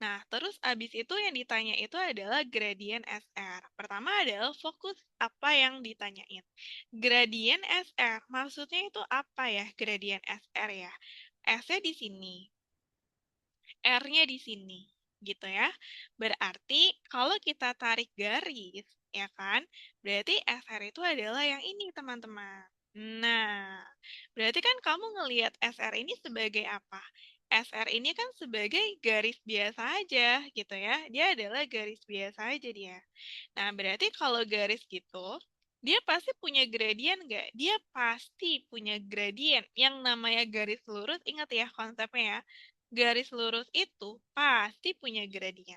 Speaker 1: Nah, terus abis itu yang ditanya itu adalah gradien SR. Pertama adalah fokus apa yang ditanyain. Gradien SR, maksudnya itu apa ya gradien SR ya? S-nya di sini, R-nya di sini, gitu ya. Berarti kalau kita tarik garis, ya kan? Berarti SR itu adalah yang ini, teman-teman. Nah, berarti kan kamu ngelihat SR ini sebagai apa? SR ini kan sebagai garis biasa aja, gitu ya. Dia adalah garis biasa aja dia. Nah, berarti kalau garis gitu, dia pasti punya gradien nggak? Dia pasti punya gradien. Yang namanya garis lurus, ingat ya konsepnya ya. Garis lurus itu pasti punya gradien.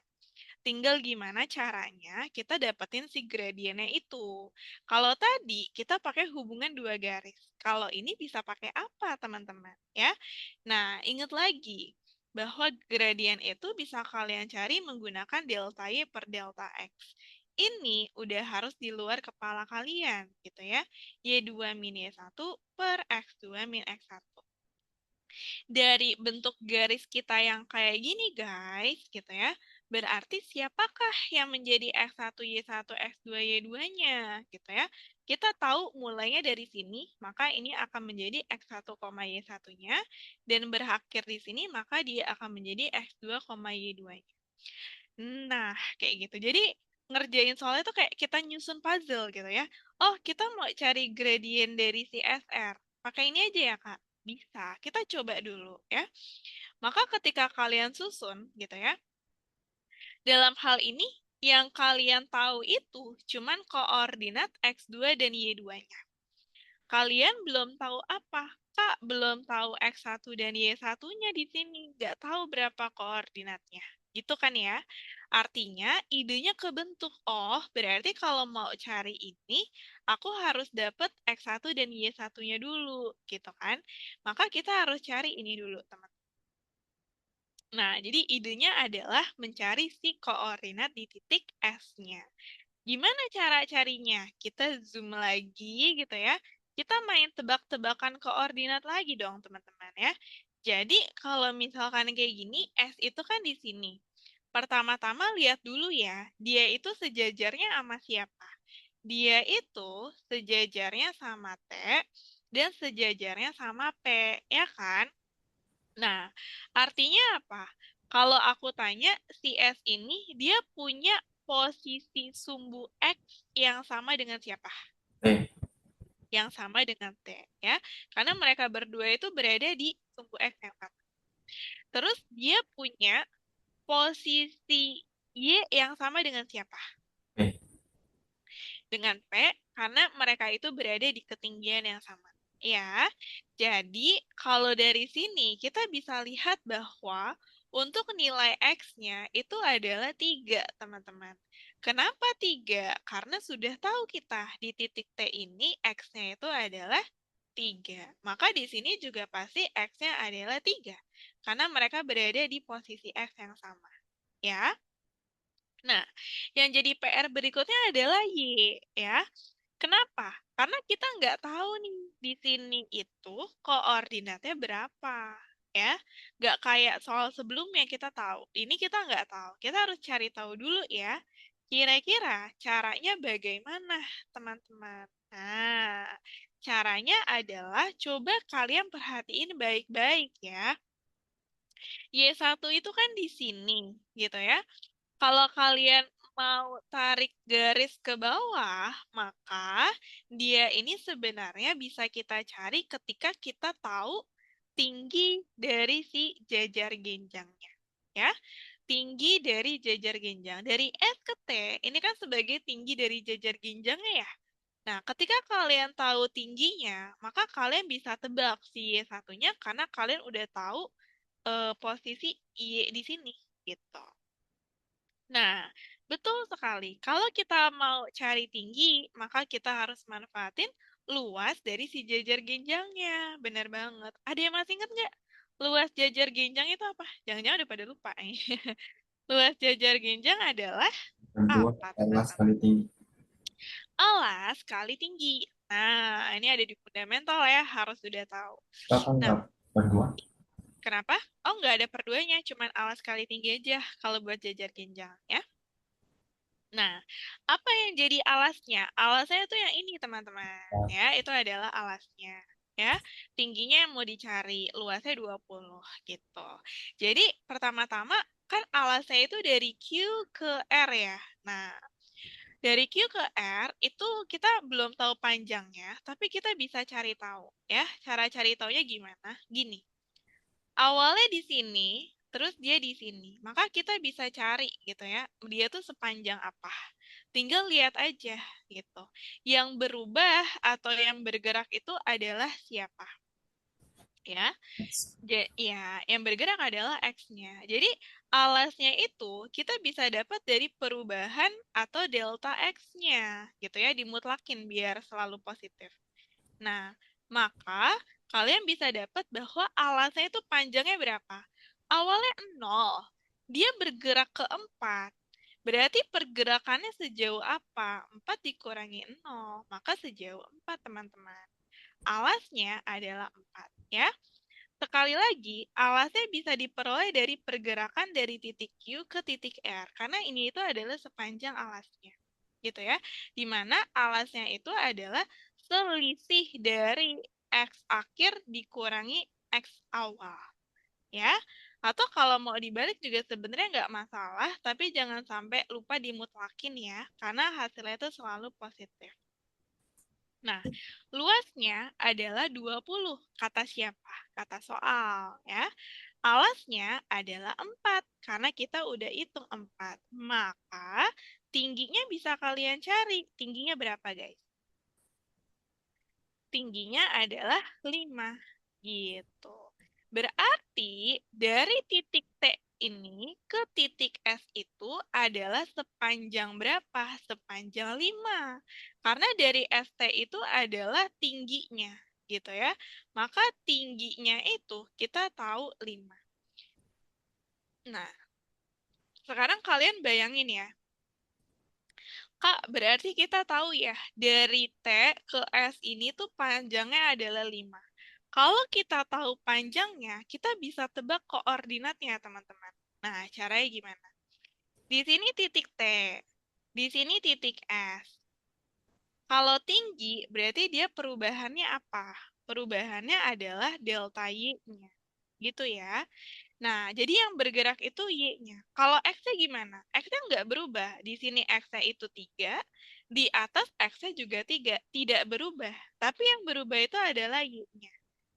Speaker 1: Tinggal gimana caranya kita dapetin si gradiennya itu. Kalau tadi kita pakai hubungan dua garis. Kalau ini bisa pakai apa, teman-teman? Ya. Nah, ingat lagi bahwa gradien itu bisa kalian cari menggunakan delta Y per delta X. Ini udah harus di luar kepala kalian, gitu ya. Y2 min Y1 per X2 min X1. Dari bentuk garis kita yang kayak gini guys, gitu ya. Berarti siapakah yang menjadi X1, Y1, X2, Y2-nya, gitu ya. Kita tahu mulainya dari sini, maka ini akan menjadi X1, Y1-nya, dan berakhir di sini, maka dia akan menjadi X2, Y2-nya. Nah, kayak gitu. Jadi, ngerjain soalnya tuh kayak kita nyusun puzzle gitu ya. Oh, kita mau cari gradien dari si SR. Pakai ini aja ya, Kak. Bisa. Kita coba dulu ya. Maka ketika kalian susun gitu ya, dalam hal ini yang kalian tahu itu cuman koordinat X2 dan Y2-nya. Kalian belum tahu apa? Kak, belum tahu X1 dan Y1-nya di sini. Nggak tahu berapa koordinatnya. Gitu kan ya? Artinya, idenya kebentuk. Oh, berarti kalau mau cari ini, aku harus dapat X1 dan Y1-nya dulu. Gitu kan? Maka kita harus cari ini dulu, teman. Nah, jadi idenya adalah mencari si koordinat di titik S-nya. Gimana cara carinya? Kita zoom lagi gitu ya. Kita main tebak-tebakan koordinat lagi dong, teman-teman ya. Jadi, kalau misalkan kayak gini, S itu kan di sini. Pertama-tama lihat dulu ya, dia itu sejajarnya sama siapa? Dia itu sejajarnya sama T dan sejajarnya sama P, ya kan? Nah, artinya apa? Kalau aku tanya, si S ini dia punya posisi sumbu X yang sama dengan siapa?
Speaker 3: T.
Speaker 1: Yang sama dengan T, ya. Karena mereka berdua itu berada di sumbu X yang sama. Terus dia punya posisi Y yang sama dengan siapa?
Speaker 3: P.
Speaker 1: Dengan P, karena mereka itu berada di ketinggian yang sama. Ya, jadi kalau dari sini kita bisa lihat bahwa untuk nilai X-nya itu adalah 3, teman-teman. Kenapa 3? Karena sudah tahu kita di titik T ini X-nya itu adalah 3. Maka di sini juga pasti X-nya adalah 3. Karena mereka berada di posisi X yang sama. Ya. Nah, yang jadi PR berikutnya adalah Y, ya. Kenapa? Karena kita nggak tahu nih di sini itu koordinatnya berapa, ya. Nggak kayak soal sebelumnya kita tahu. Ini kita nggak tahu. Kita harus cari tahu dulu ya. Kira-kira caranya bagaimana, teman-teman? Nah, caranya adalah coba kalian perhatiin baik-baik ya. Y1 itu kan di sini, gitu ya. Kalau kalian mau tarik garis ke bawah, maka dia ini sebenarnya bisa kita cari ketika kita tahu tinggi dari si jajar genjangnya. Ya, tinggi dari jajar genjang. Dari S ke T, ini kan sebagai tinggi dari jajar genjangnya ya. Nah, ketika kalian tahu tingginya, maka kalian bisa tebak si Y1-nya karena kalian udah tahu posisi Y di sini, gitu. Nah, betul sekali. Kalau kita mau cari tinggi, maka kita harus manfaatin luas dari si jajar genjangnya. Benar banget. Ada yang masih ingat nggak? Luas jajar genjang itu apa? Jangan-jangan udah pada lupa. Luas jajar genjang adalah
Speaker 3: Kedua,
Speaker 1: apa,
Speaker 3: alas
Speaker 1: teman-teman?
Speaker 3: kali tinggi.
Speaker 1: Alas kali tinggi. Nah, ini ada di fundamental ya, harus sudah tahu.
Speaker 3: Kita kan
Speaker 1: Nah,
Speaker 3: nggak berdua.
Speaker 1: Kenapa? Oh, nggak ada per 2-nya, cuman alas kali tinggi aja kalau buat jajar jenjang, ya. Nah, apa yang jadi alasnya? Alasnya itu yang ini, teman-teman. Ya, itu adalah alasnya. Ya, tingginya yang mau dicari, luasnya 20 gitu. Jadi, pertama-tama kan alasnya itu dari Q ke R ya. Nah, dari Q ke R itu kita belum tahu panjangnya, tapi kita bisa cari tahu ya. Cara cari taunya gimana? Gini. Awalnya di sini, terus dia di sini. Maka kita bisa cari gitu ya. Dia tuh sepanjang apa. Tinggal lihat aja gitu. Yang berubah atau yang bergerak itu adalah siapa? Ya. Ya, yang bergerak adalah X-nya. Jadi, alasnya itu kita bisa dapat dari perubahan atau delta X-nya, gitu ya, dimutlakin biar selalu positif. Nah, maka kalian bisa dapat bahwa alasnya itu panjangnya berapa? Awalnya 0, dia bergerak ke 4. Berarti pergerakannya sejauh apa? 4 dikurangi 0, maka sejauh 4, teman-teman. Alasnya adalah 4, ya. Sekali lagi, alasnya bisa diperoleh dari pergerakan dari titik Q ke titik R, karena ini itu adalah sepanjang alasnya. Gitu ya. Dimana alasnya itu adalah selisih dari X akhir dikurangi X awal. Ya. Atau kalau mau dibalik juga sebenarnya nggak masalah, tapi jangan sampai lupa dimutlakin ya, karena hasilnya itu selalu positif. Nah, luasnya adalah 20. Kata siapa? Kata soal, ya. Alasnya adalah 4, karena kita udah hitung 4. Maka, tingginya bisa kalian cari. Tingginya berapa, guys? Tingginya adalah 5. Gitu. Berarti, dari titik T ini ke titik S itu adalah sepanjang berapa? Sepanjang 5. Karena dari ST itu adalah tingginya, gitu ya. Maka tingginya itu kita tahu 5. Nah, sekarang kalian bayangin ya. Kak, berarti kita tahu ya, dari T ke S ini tuh panjangnya adalah 5. Kalau kita tahu panjangnya, kita bisa tebak koordinatnya, teman-teman. Nah, caranya gimana? Di sini titik T, di sini titik S. Kalau tinggi, berarti dia perubahannya apa? Perubahannya adalah delta Y-nya. Gitu ya. Nah, jadi yang bergerak itu Y-nya. Kalau X-nya gimana? X-nya nggak berubah. Di sini X-nya itu 3, di atas X-nya juga 3. Tidak berubah. Tapi yang berubah itu adalah Y-nya.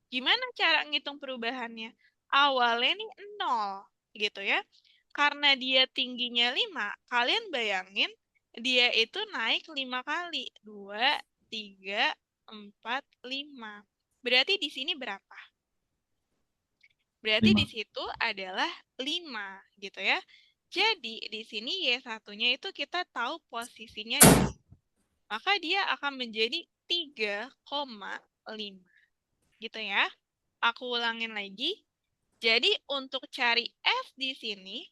Speaker 1: Gimana cara ngitung perubahannya? Awalnya nih 0, gitu ya. Karena dia tingginya 5, kalian bayangin dia itu naik 5 kali. 2, 3, 4, 5. Berarti di sini berapa? Berarti di
Speaker 3: 5.
Speaker 1: situ adalah 5, gitu ya. Jadi, di sini Y1-nya itu kita tahu posisinya di sini. Maka dia akan menjadi 3,5. Gitu ya. Aku ulangin lagi. Jadi, untuk cari S di sini,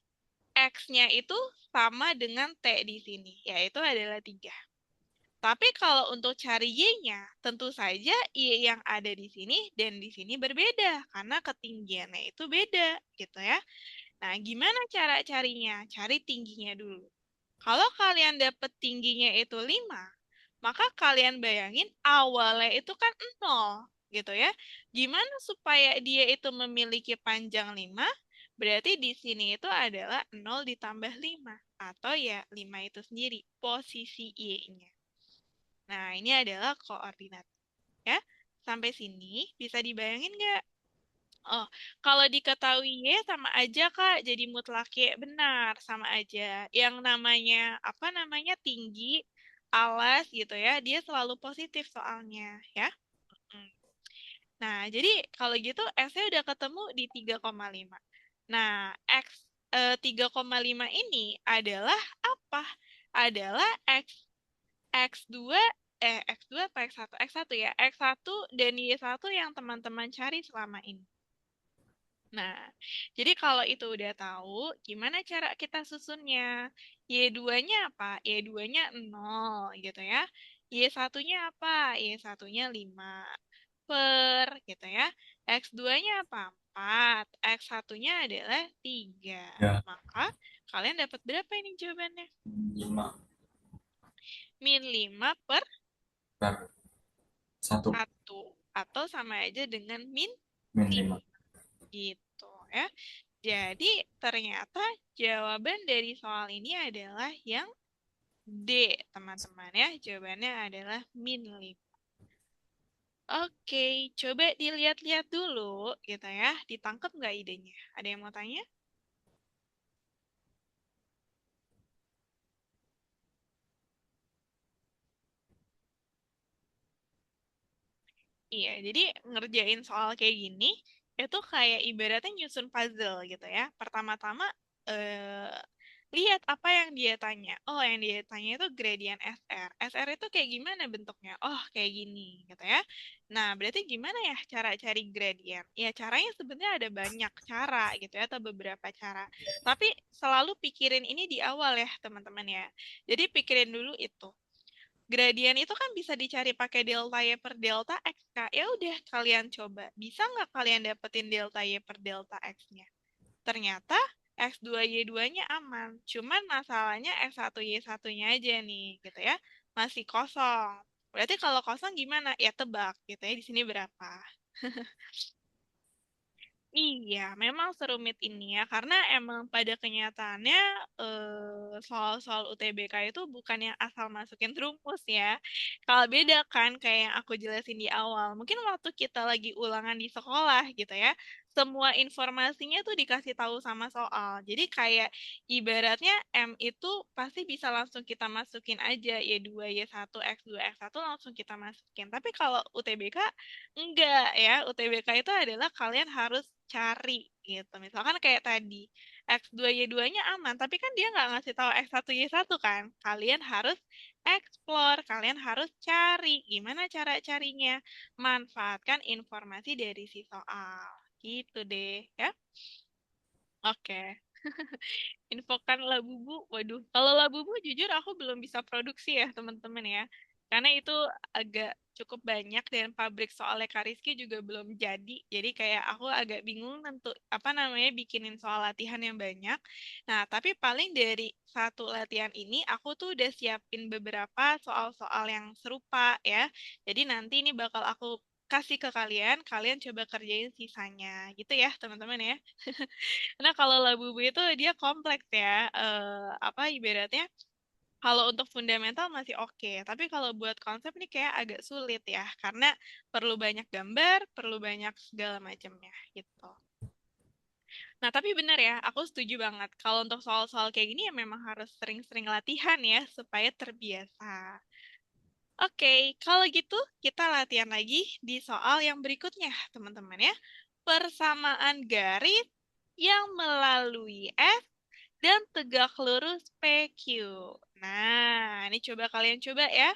Speaker 1: X-nya itu sama dengan T di sini, yaitu adalah 3. Tapi kalau untuk cari Y-nya, tentu saja Y yang ada di sini dan di sini berbeda, karena ketinggiannya itu beda, gitu ya. Nah, gimana cara carinya? Cari tingginya dulu. Kalau kalian dapat tingginya itu 5, maka kalian bayangin awalnya itu kan 0, gitu ya. Gimana supaya dia itu memiliki panjang 5? Berarti di sini itu adalah 0 ditambah 5, atau ya 5 itu sendiri, posisi Y-nya. Nah, ini adalah koordinat. Ya, sampai sini bisa dibayangin nggak? Oh, kalau diketahui Y sama aja Kak, jadi mutlak Y. Benar, sama aja. Yang namanya, apa namanya, tinggi, alas gitu ya, dia selalu positif soalnya, ya. Mm. Nah, jadi kalau gitu S-nya udah ketemu di 3,5. Nah, 3,5 ini adalah apa? Adalah X2, X2 apa X1? X1 ya, X1 dan Y1 yang teman-teman cari selama ini. Nah, jadi kalau itu udah tahu, gimana cara kita susunnya? Y2-nya apa? Y2-nya 0, gitu ya. Y1-nya apa? Y1-nya 5. per, gitu ya. X2-nya apa? 4. X1-nya adalah 3.
Speaker 3: Ya,
Speaker 1: Maka kalian dapat berapa ini jawabannya?
Speaker 3: 5
Speaker 1: Min 5 per
Speaker 3: per 1
Speaker 1: 1. Atau sama aja dengan min
Speaker 3: min 5.
Speaker 1: 5. Gitu ya. Jadi ternyata jawaban dari soal ini adalah yang D, teman-teman ya. Jawabannya adalah min 5. Oke, coba dilihat-lihat dulu gitu ya. Ditangkap nggak idenya? Ada yang mau tanya? Iya, jadi ngerjain soal kayak gini itu kayak ibaratnya nyusun puzzle gitu ya. Pertama-tama eh, lihat apa yang dia tanya. Oh, yang dia tanya itu gradient SR. SR itu kayak gimana bentuknya? Oh, kayak gini gitu ya. Nah, berarti gimana ya cara cari gradient? Ya, caranya sebenarnya ada banyak cara gitu ya, atau beberapa cara. Tapi selalu pikirin ini di awal ya, teman-teman ya. Jadi pikirin dulu itu. Gradien itu kan bisa dicari pakai delta Y per delta X, Kak. Ya udah, kalian coba. Bisa nggak kalian dapetin delta Y per delta X-nya? Ternyata X2Y2-nya aman. Cuman masalahnya X1Y1-nya aja nih, gitu ya. Masih kosong. Berarti kalau kosong gimana? Ya tebak, gitu ya. Di sini berapa? Iya, memang serumit ini ya, karena emang pada kenyataannya soal-soal UTBK itu bukan yang asal masukin rumus ya. Kalau beda kan, kayak yang aku jelasin di awal, mungkin waktu kita lagi ulangan di sekolah gitu ya, semua informasinya tuh dikasih tahu sama soal. Jadi kayak ibaratnya M itu pasti bisa langsung kita masukin aja, Y2, Y1, X2, X1 langsung kita masukin. Tapi kalau UTBK enggak ya, UTBK itu adalah kalian harus cari gitu. Misalkan kayak tadi, X2Y2-nya aman, tapi kan dia nggak ngasih tahu X1Y1 kan. Kalian harus explore, kalian harus cari. Gimana cara carinya? Manfaatkan informasi dari si soal. Gitu deh, ya. Oke. Infokan Labubu, waduh. Kalau Labubu jujur aku belum bisa produksi ya teman-teman ya. Karena itu agak cukup banyak dan pabrik soalnya Kariski juga belum jadi. Jadi kayak aku agak bingung tentu apa namanya bikinin soal latihan yang banyak. Nah, tapi paling dari satu latihan ini aku tuh udah siapin beberapa soal-soal yang serupa ya. Jadi nanti ini bakal aku kasih ke kalian, kalian coba kerjain sisanya gitu ya teman-teman ya. Karena kalau Labubu itu dia kompleks ya, apa ibaratnya kalau untuk fundamental masih oke, tapi kalau buat konsep ini kayak agak sulit ya, karena perlu banyak gambar, perlu banyak segala macamnya gitu. Nah, tapi benar ya, aku setuju banget. Kalau untuk soal-soal kayak gini ya memang harus sering-sering latihan ya, supaya terbiasa. Oke, kalau gitu kita latihan lagi di soal yang berikutnya, teman-teman ya. Persamaan garis yang melalui F dan tegak lurus PQ. Nah, ini coba kalian coba ya.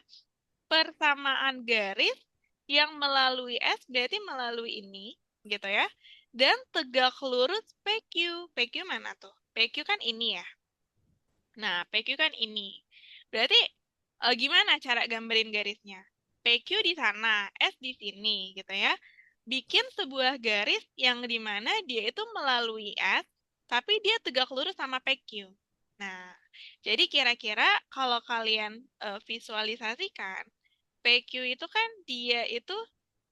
Speaker 1: Persamaan garis yang melalui S berarti melalui ini, gitu ya. Dan tegak lurus PQ. PQ mana tuh? PQ kan ini ya. Nah, PQ kan ini. Berarti gimana cara gambarin garisnya? PQ di sana, S di sini, gitu ya. Bikin sebuah garis yang di mana dia itu melalui S, tapi dia tegak lurus sama PQ. Nah, jadi kira-kira kalau kalian visualisasikan, PQ itu kan dia itu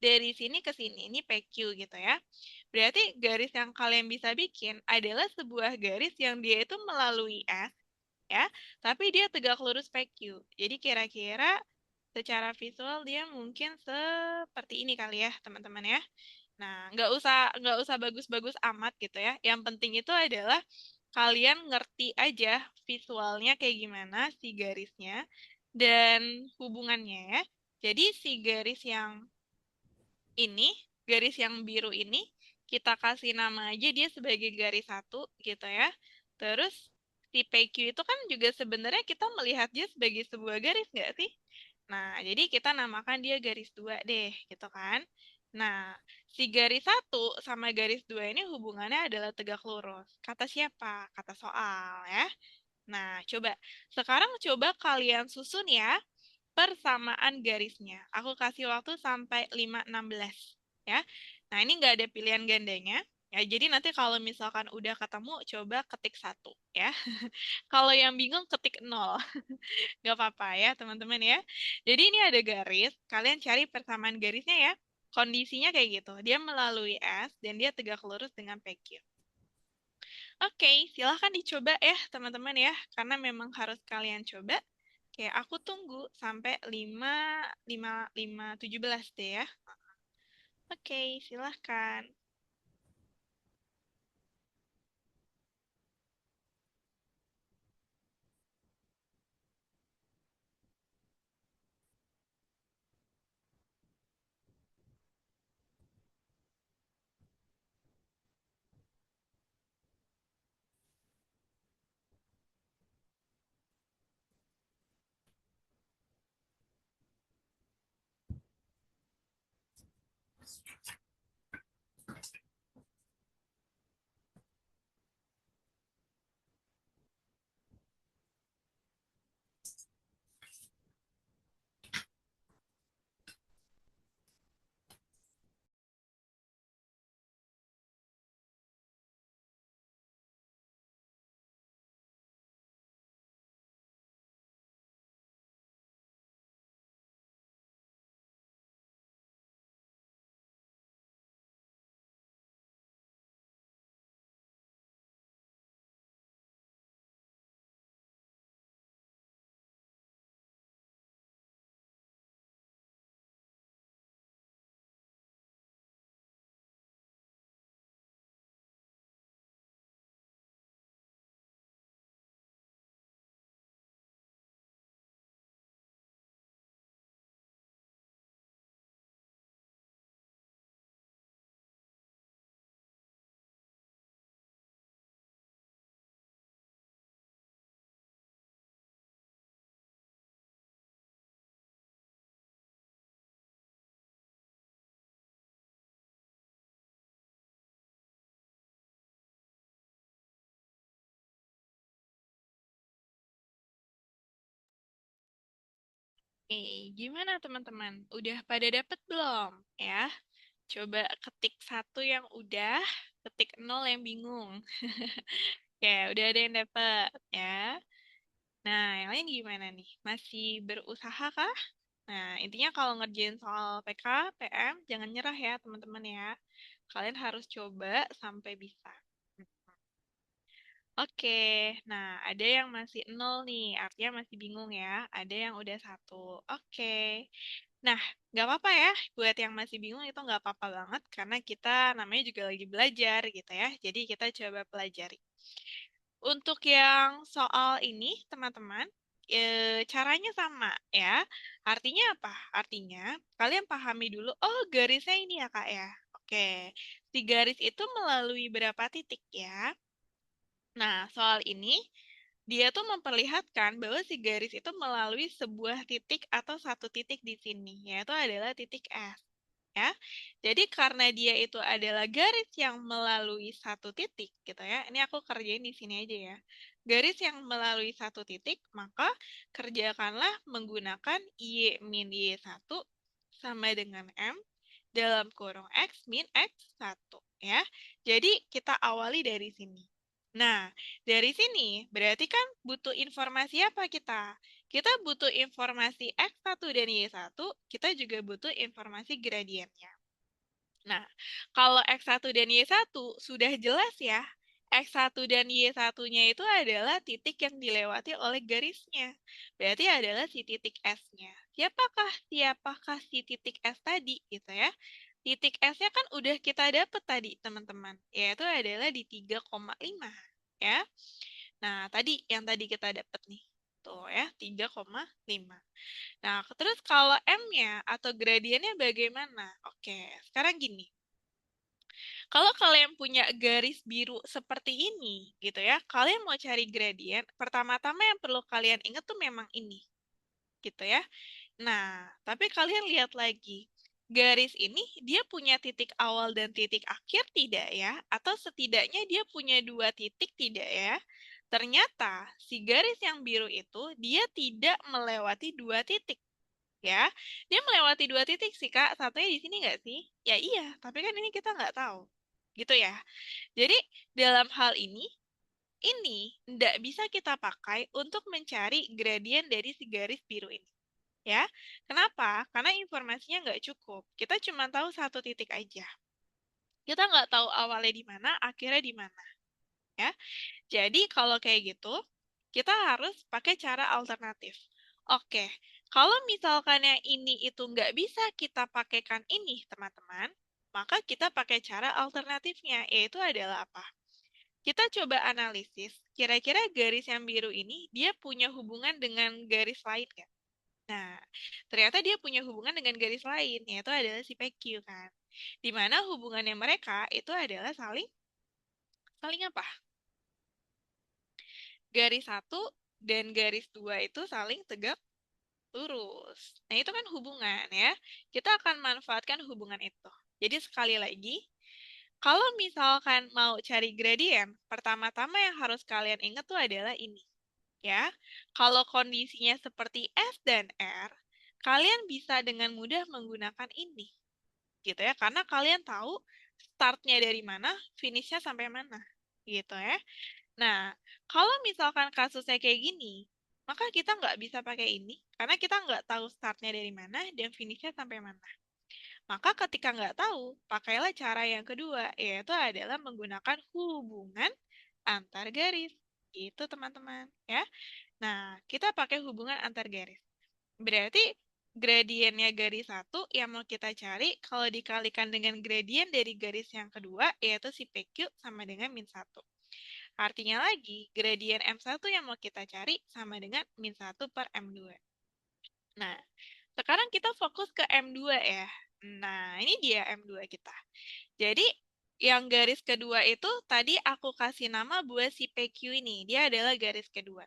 Speaker 1: dari sini ke sini, ini PQ gitu ya. Berarti garis yang kalian bisa bikin adalah sebuah garis yang dia itu melalui S, ya, tapi dia tegak lurus PQ. Jadi kira-kira secara visual dia mungkin seperti ini kali ya, teman-teman ya. Nah, nggak usah bagus-bagus amat gitu ya. Yang penting itu adalah kalian ngerti aja visualnya kayak gimana si garisnya dan hubungannya ya. Jadi si garis yang ini, garis yang biru ini, kita kasih nama aja dia sebagai garis satu gitu ya. Terus si PQ itu kan juga sebenarnya kita melihat dia sebagai sebuah garis nggak sih? Nah, jadi kita namakan dia garis dua deh, gitu kan? Nah, si garis satu sama garis dua ini hubungannya adalah tegak lurus. Kata siapa? Kata soal ya. Nah, coba. Sekarang coba kalian susun ya persamaan garisnya. Aku kasih waktu sampai 5:16 ya. Nah, ini nggak ada pilihan gandanya. Ya, jadi nanti kalau misalkan udah ketemu, coba ketik 1 ya. Kalau yang bingung, ketik 0. Nggak apa-apa ya, teman-teman ya. Jadi ini ada garis, kalian cari persamaan garisnya ya. Kondisinya kayak gitu, dia melalui S dan dia tegak lurus dengan PQ. Oke, silahkan dicoba ya teman-teman ya, karena memang harus kalian coba. Oke, aku tunggu sampai 5:17 deh ya. Oke, silahkan. Oke, gimana teman-teman? Udah pada dapet belum? Ya, coba ketik 1 yang udah, ketik 0 yang bingung. Oke, udah ada yang dapet ya. Nah, yang lain gimana nih? Masih berusaha kah? Nah, intinya kalau ngerjain soal PK, PM, jangan nyerah ya teman-teman ya. Kalian harus coba sampai bisa. Oke, nah ada yang masih 0 nih, artinya masih bingung ya. Ada yang udah 1. Oke, nah nggak apa-apa ya, buat yang masih bingung itu nggak apa-apa banget, karena kita namanya juga lagi belajar gitu ya. Jadi kita coba pelajari. Untuk yang soal ini, teman-teman, caranya sama ya. Artinya apa? Artinya kalian pahami dulu, oh garisnya ini ya Kak ya. Oke, si garis itu melalui berapa titik ya? Nah, soal ini dia tuh memperlihatkan bahwa si garis itu melalui sebuah titik atau satu titik di sini, yaitu adalah titik S. Ya, jadi karena dia itu adalah garis yang melalui satu titik, gitu ya. Ini aku kerjain di sini aja ya. Garis yang melalui satu titik, maka kerjakanlah menggunakan Y min Y1 sama dengan M dalam kurung X min X1 ya. Jadi kita awali dari sini. Nah, dari sini berarti kan butuh informasi apa kita? Kita butuh informasi X1 dan Y1, kita juga butuh informasi gradiennya. Nah, kalau X1 dan Y1 sudah jelas ya. X1 dan Y1-nya itu adalah titik yang dilewati oleh garisnya. Berarti adalah si titik S-nya. Siapakah si titik S tadi gitu ya? Titik S-nya kan udah kita dapat tadi, teman-teman. Yaitu adalah di 3,5 ya. Nah, yang tadi kita dapat nih. Tuh ya, 3,5. Nah, terus kalau M-nya atau gradiennya bagaimana? Oke, sekarang gini. Kalau kalian punya garis biru seperti ini, gitu ya, kalian mau cari gradien, pertama-tama yang perlu kalian ingat tuh memang ini, gitu ya. Nah, tapi kalian lihat lagi, garis ini dia punya titik awal dan titik akhir tidak ya? Atau setidaknya dia punya 2 titik tidak ya? Ternyata si garis yang biru itu dia tidak melewati 2 titik. ya. Dia melewati dua titik sih, Kak. Satunya di sini nggak sih? Ya iya, tapi kan ini kita nggak tahu. Gitu ya. Jadi, dalam hal ini tidak bisa kita pakai untuk mencari gradien dari si garis biru ini. Ya, kenapa? Karena informasinya nggak cukup. Kita cuma tahu satu titik aja. Kita nggak tahu awalnya di mana, akhirnya di mana. Ya, jadi kalau kayak gitu, kita harus pakai cara alternatif. Oke, kalau misalkan yang ini itu nggak bisa kita pakaikan ini, teman-teman, maka kita pakai cara alternatifnya, yaitu adalah apa? Kita coba analisis, kira-kira garis yang biru ini dia punya hubungan dengan garis lain nggak? Nah, ternyata dia punya hubungan dengan garis lain, yaitu adalah si PQ kan. Di mana hubungannya mereka itu adalah saling saling apa? Garis satu dan garis dua itu saling tegak lurus. Nah, itu kan hubungan ya. Kita akan manfaatkan hubungan itu. Jadi sekali lagi, kalau misalkan mau cari gradien, pertama-tama yang harus kalian ingat tuh adalah ini. Ya, kalau kondisinya seperti S dan R, kalian bisa dengan mudah menggunakan ini. Gitu ya, karena kalian tahu startnya dari mana, finishnya sampai mana. Gitu ya. Nah, kalau misalkan kasusnya kayak gini, maka kita nggak bisa pakai ini, karena kita nggak tahu startnya dari mana dan finishnya sampai mana. Maka ketika nggak tahu, pakailah cara yang kedua, yaitu adalah menggunakan hubungan antar garis. Itu teman-teman, ya. Nah, kita pakai hubungan antar garis. Berarti gradiennya garis satu yang mau kita cari, kalau dikalikan dengan gradien dari garis yang kedua, yaitu si PQ sama dengan min 1. Artinya lagi, gradien M1 yang mau kita cari sama dengan min 1 per M2. Nah, sekarang kita fokus ke M2 ya. Nah, ini dia M2 kita. Jadi, yang garis kedua itu tadi aku kasih nama buat si PQ ini. Dia adalah garis kedua.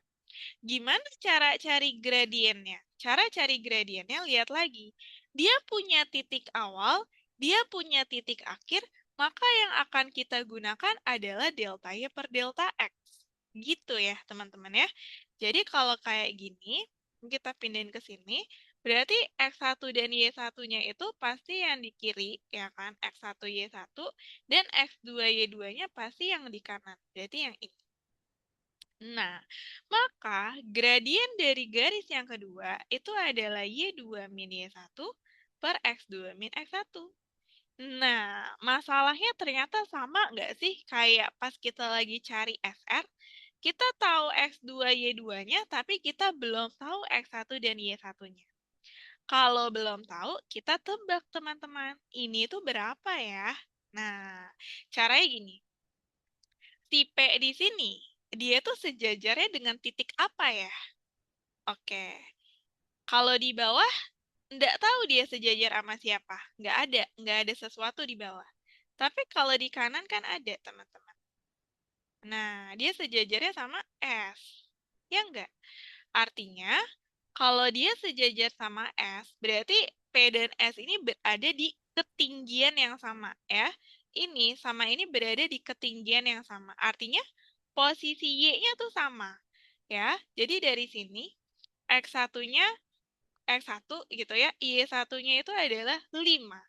Speaker 1: Gimana cara cari gradiennya? Cara cari gradiennya, lihat lagi. Dia punya titik awal, dia punya titik akhir, maka yang akan kita gunakan adalah delta Y per delta X. Gitu ya, teman-teman ya. Jadi kalau kayak gini, kita pindahin ke sini, berarti X1 dan Y1-nya itu pasti yang di kiri, ya kan? X1, Y1, dan X2, Y2-nya pasti yang di kanan. Berarti yang ini. Nah, maka gradien dari garis yang kedua itu adalah Y2 min Y1 per X2 min X1. Nah, masalahnya ternyata sama nggak sih kayak pas kita lagi cari SR? Kita tahu X2 Y2-nya, tapi kita belum tahu X1 dan Y1-nya. Kalau belum tahu, kita tebak teman-teman. Ini tuh berapa ya? Nah, caranya gini. Si P di sini, dia tuh sejajarnya dengan titik apa ya? Oke. Kalau di bawah, nggak tahu dia sejajar sama siapa. Nggak ada sesuatu di bawah. Tapi kalau di kanan kan ada, teman-teman. Nah, dia sejajarnya sama S. Ya nggak? Artinya, kalau dia sejajar sama S, berarti P dan S ini berada di ketinggian yang sama, ya. Ini sama ini berada di ketinggian yang sama. Artinya, posisi Y-nya tuh sama, ya. Jadi dari sini, X1-nya X1 gitu ya, Y1-nya itu adalah 5.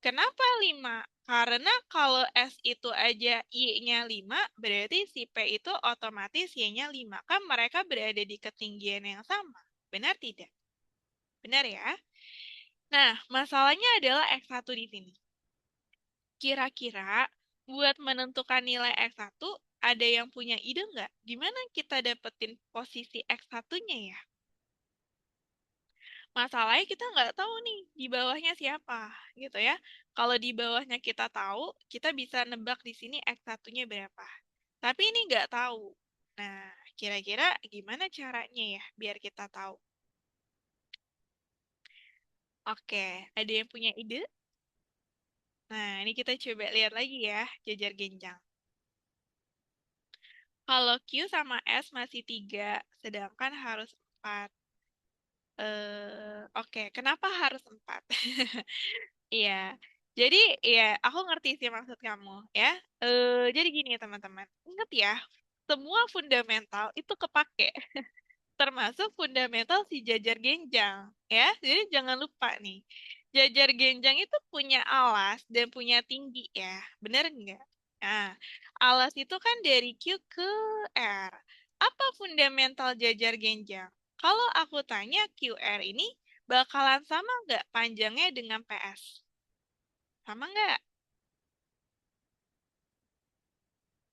Speaker 1: Kenapa 5? Karena kalau S itu aja Y-nya 5, berarti si P itu otomatis Y-nya 5. Kan mereka berada di ketinggian yang sama. Benar tidak? Benar ya? Nah, masalahnya adalah X1 di sini. Kira-kira buat menentukan nilai X1, ada yang punya ide nggak? Gimana kita dapetin posisi X1-nya ya? Masalahnya kita nggak tahu nih di bawahnya siapa, gitu ya. Kalau di bawahnya kita tahu, kita bisa nebak di sini X1-nya berapa. Tapi ini nggak tahu. Nah, kira-kira gimana caranya ya biar kita tahu? Oke, ada yang punya ide? Nah, ini kita coba lihat lagi ya, jajar genjang. Kalau Q sama S masih 3, sedangkan harus 4. Oke, kenapa harus 4? Iya, jadi ya aku ngerti sih maksud kamu ya. Jadi gini ya teman-teman, ingat ya, semua fundamental itu kepake. termasuk fundamental si jajar genjang, ya. Jadi jangan lupa nih, jajar genjang itu punya alas dan punya tinggi ya, bener nggak? Nah, alas itu kan dari Q ke R. Apa fundamental jajar genjang? Kalau aku tanya QR ini bakalan sama nggak panjangnya dengan PS? Sama nggak?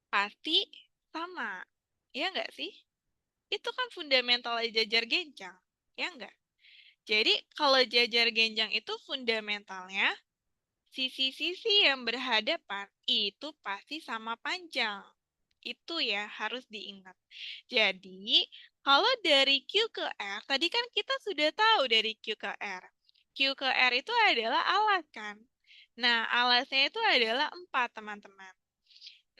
Speaker 1: Pasti sama. Ya nggak sih? Itu kan fundamental jajar genjang. Ya nggak? Jadi kalau jajar genjang itu fundamentalnya, sisi-sisi yang berhadapan itu pasti sama panjang. Itu ya harus diingat. Jadi, kalau dari Q ke R, tadi kan kita sudah tahu dari Q ke R. Q ke R itu adalah alas kan? Nah, alasnya itu adalah 4, teman-teman.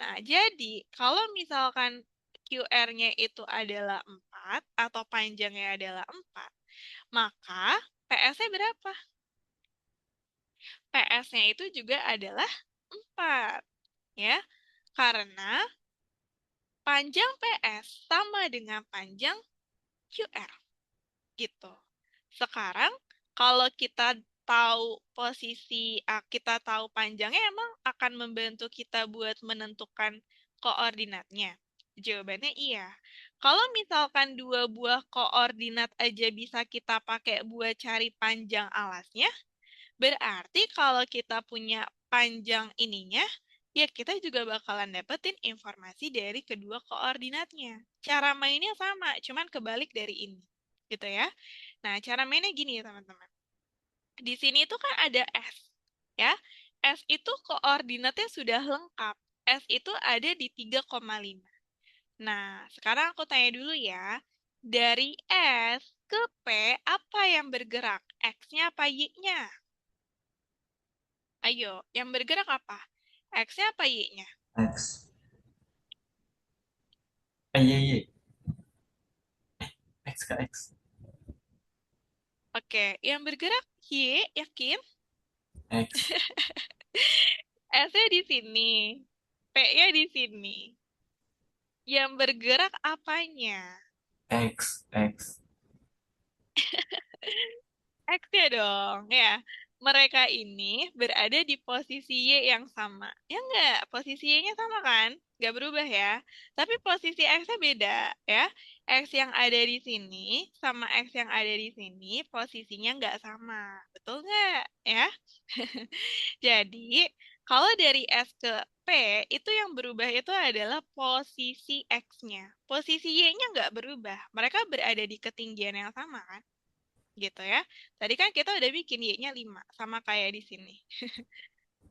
Speaker 1: Nah, jadi kalau misalkan QR-nya itu adalah 4 atau panjangnya adalah 4, maka PS-nya berapa? PS-nya itu juga adalah 4, ya. Karena panjang PS sama dengan panjang QR, gitu. Sekarang, kalau kita tahu kita tahu panjangnya, emang akan membantu kita buat menentukan koordinatnya. Jawabannya iya. Kalau misalkan dua buah koordinat aja bisa kita pakai buat cari panjang alasnya, berarti kalau kita punya panjang ininya, ya kita juga bakalan dapetin informasi dari kedua koordinatnya. Cara mainnya sama, cuman kebalik dari ini. Gitu ya. Nah, cara mainnya gini ya teman-teman. Di sini itu kan ada S. Ya. S itu koordinatnya sudah lengkap. S itu ada di 3,5. Nah, sekarang aku tanya dulu ya. Dari S ke P, apa yang bergerak? X-nya apa Y-nya? Ayo, yang bergerak apa? X-nya apa Y-nya?
Speaker 3: X. Iya, iya. X ke X.
Speaker 1: Oke, yang bergerak Y, yakin?
Speaker 3: X.
Speaker 1: S-nya di sini. P-nya di sini. Yang bergerak apanya?
Speaker 3: X. X.
Speaker 1: X-nya dong, ya. Mereka ini berada di posisi Y yang sama. Ya enggak? Posisi Y-nya sama kan? Nggak berubah ya. Tapi posisi X-nya beda, ya. X yang ada di sini sama X yang ada di sini posisinya nggak sama. Betul nggak? Ya. Jadi, kalau dari S ke P, itu yang berubah itu adalah posisi X-nya. Posisi Y-nya nggak berubah. Mereka berada di ketinggian yang sama kan? Gitu ya. Tadi kan kita udah bikin Y-nya 5, sama kayak di sini.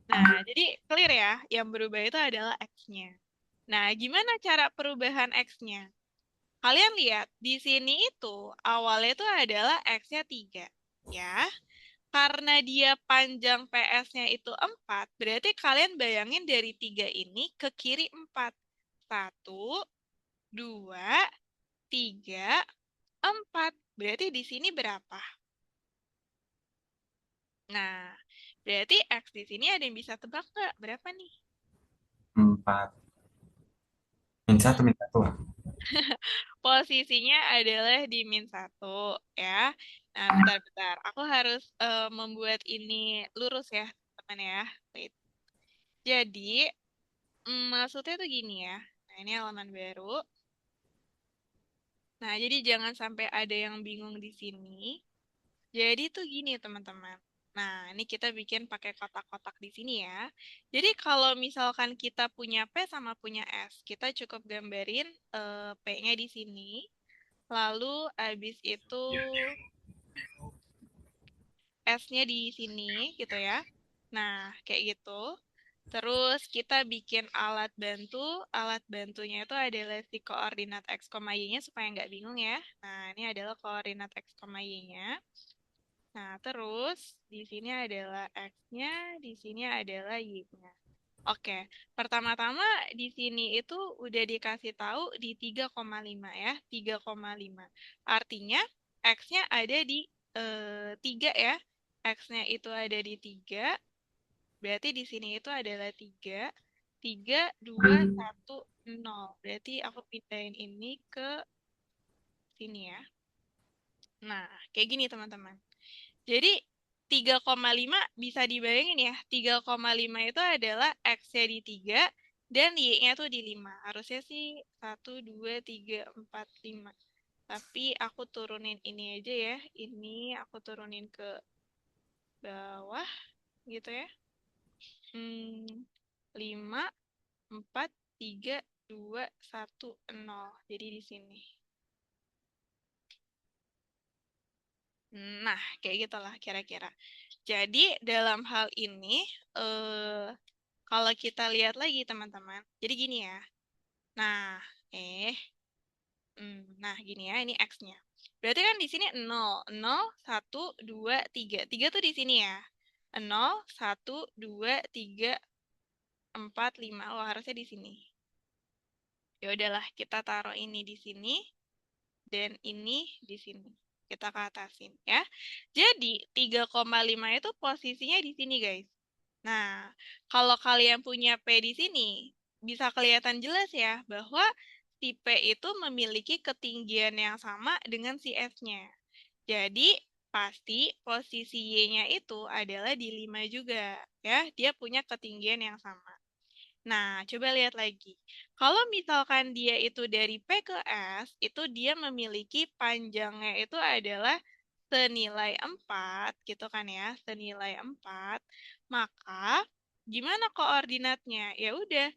Speaker 1: Nah, jadi clear ya, yang berubah itu adalah X-nya. Nah, gimana cara perubahan X-nya? Kalian lihat, di sini itu awalnya itu adalah X-nya 3. Ya, karena dia panjang PS-nya itu 4, berarti kalian bayangin dari 3 ini ke kiri 4. 1, 2, 3, 4. Berarti di sini berapa? Nah, berarti X di sini ada yang bisa tebak nggak? Berapa nih?
Speaker 3: 4. Min satu, min satu.
Speaker 1: Posisinya adalah di -1, ya. Nah, bentar-bentar. Aku harus membuat ini lurus ya, teman ya. Wait. Jadi, maksudnya tuh gini ya. Nah, ini halaman baru. Nah, jadi jangan sampai ada yang bingung di sini. Jadi tuh gini teman-teman. Nah, ini kita bikin pakai kotak-kotak di sini ya. Jadi kalau misalkan kita punya P sama punya S, kita cukup gambarin P-nya di sini. Lalu habis itu S-nya di sini gitu ya. Nah, kayak gitu. Terus kita bikin alat bantu. Alat bantunya itu adalah si koordinat X, Y-nya supaya nggak bingung ya. Nah, ini adalah koordinat X, Y-nya. Nah, terus di sini adalah X-nya, di sini adalah Y-nya. Oke, pertama-tama di sini itu udah dikasih tahu di 3,5 ya, 3,5. Artinya X-nya ada di 3 ya. X-nya itu ada di 3, berarti di sini itu adalah 3. 3, 2, 1, 0. Berarti aku pindahin ini ke Sini ya. Nah, kayak gini teman-teman. Jadi 3,5 bisa dibayangin ya. 3,5 itu adalah X-nya di 3 dan Y-nya tuh di 5. Harusnya sih 1, 2, 3, 4, 5. Tapi aku turunin ini aja ya. Ini aku turunin ke bawah gitu ya. 5, 4, 3, 2, 1, 0. Jadi di sini. Nah, kayak gitulah kira-kira. Jadi dalam hal ini, kalau kita lihat lagi teman-teman, jadi gini ya. Nah, nah gini ya, ini X-nya. Berarti kan di sini 0, 0, 1, 2, 3. 3 tuh di sini ya. 0, 1, 2, 3, 4, 5. Oh, harusnya di sini. Ya udahlah, kita taruh ini di sini dan ini di sini. Kita ke atasin ya. Jadi 3,5 itu posisinya di sini, guys. Nah, kalau kalian punya P di sini, bisa kelihatan jelas ya bahwa si P itu memiliki ketinggian yang sama dengan si S-nya. Jadi, pasti posisi Y-nya itu adalah di 5 juga, ya. Dia punya ketinggian yang sama. Nah, coba lihat lagi. Kalau misalkan dia itu dari P ke S, itu dia memiliki panjangnya itu adalah senilai 4, gitu kan ya, senilai 4. Maka, gimana koordinatnya? Ya udah,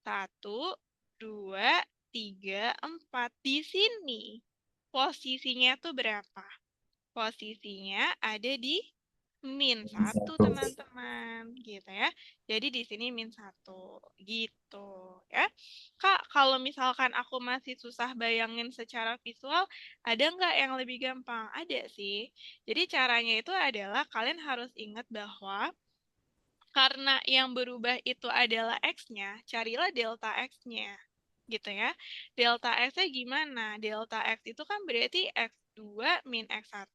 Speaker 1: 1, 2, 3, 4. Di sini, posisinya tuh berapa? Posisinya ada di -1,
Speaker 3: Satu.
Speaker 1: teman-teman, gitu ya. Jadi di sini -1, gitu ya. Kak, kalau misalkan aku masih susah bayangin secara visual, ada nggak yang lebih gampang? Ada sih. Jadi caranya itu adalah kalian harus ingat bahwa karena yang berubah itu adalah X-nya, carilah delta X-nya. Gitu ya. Delta X-nya gimana? Delta X itu kan berarti X2 min X1.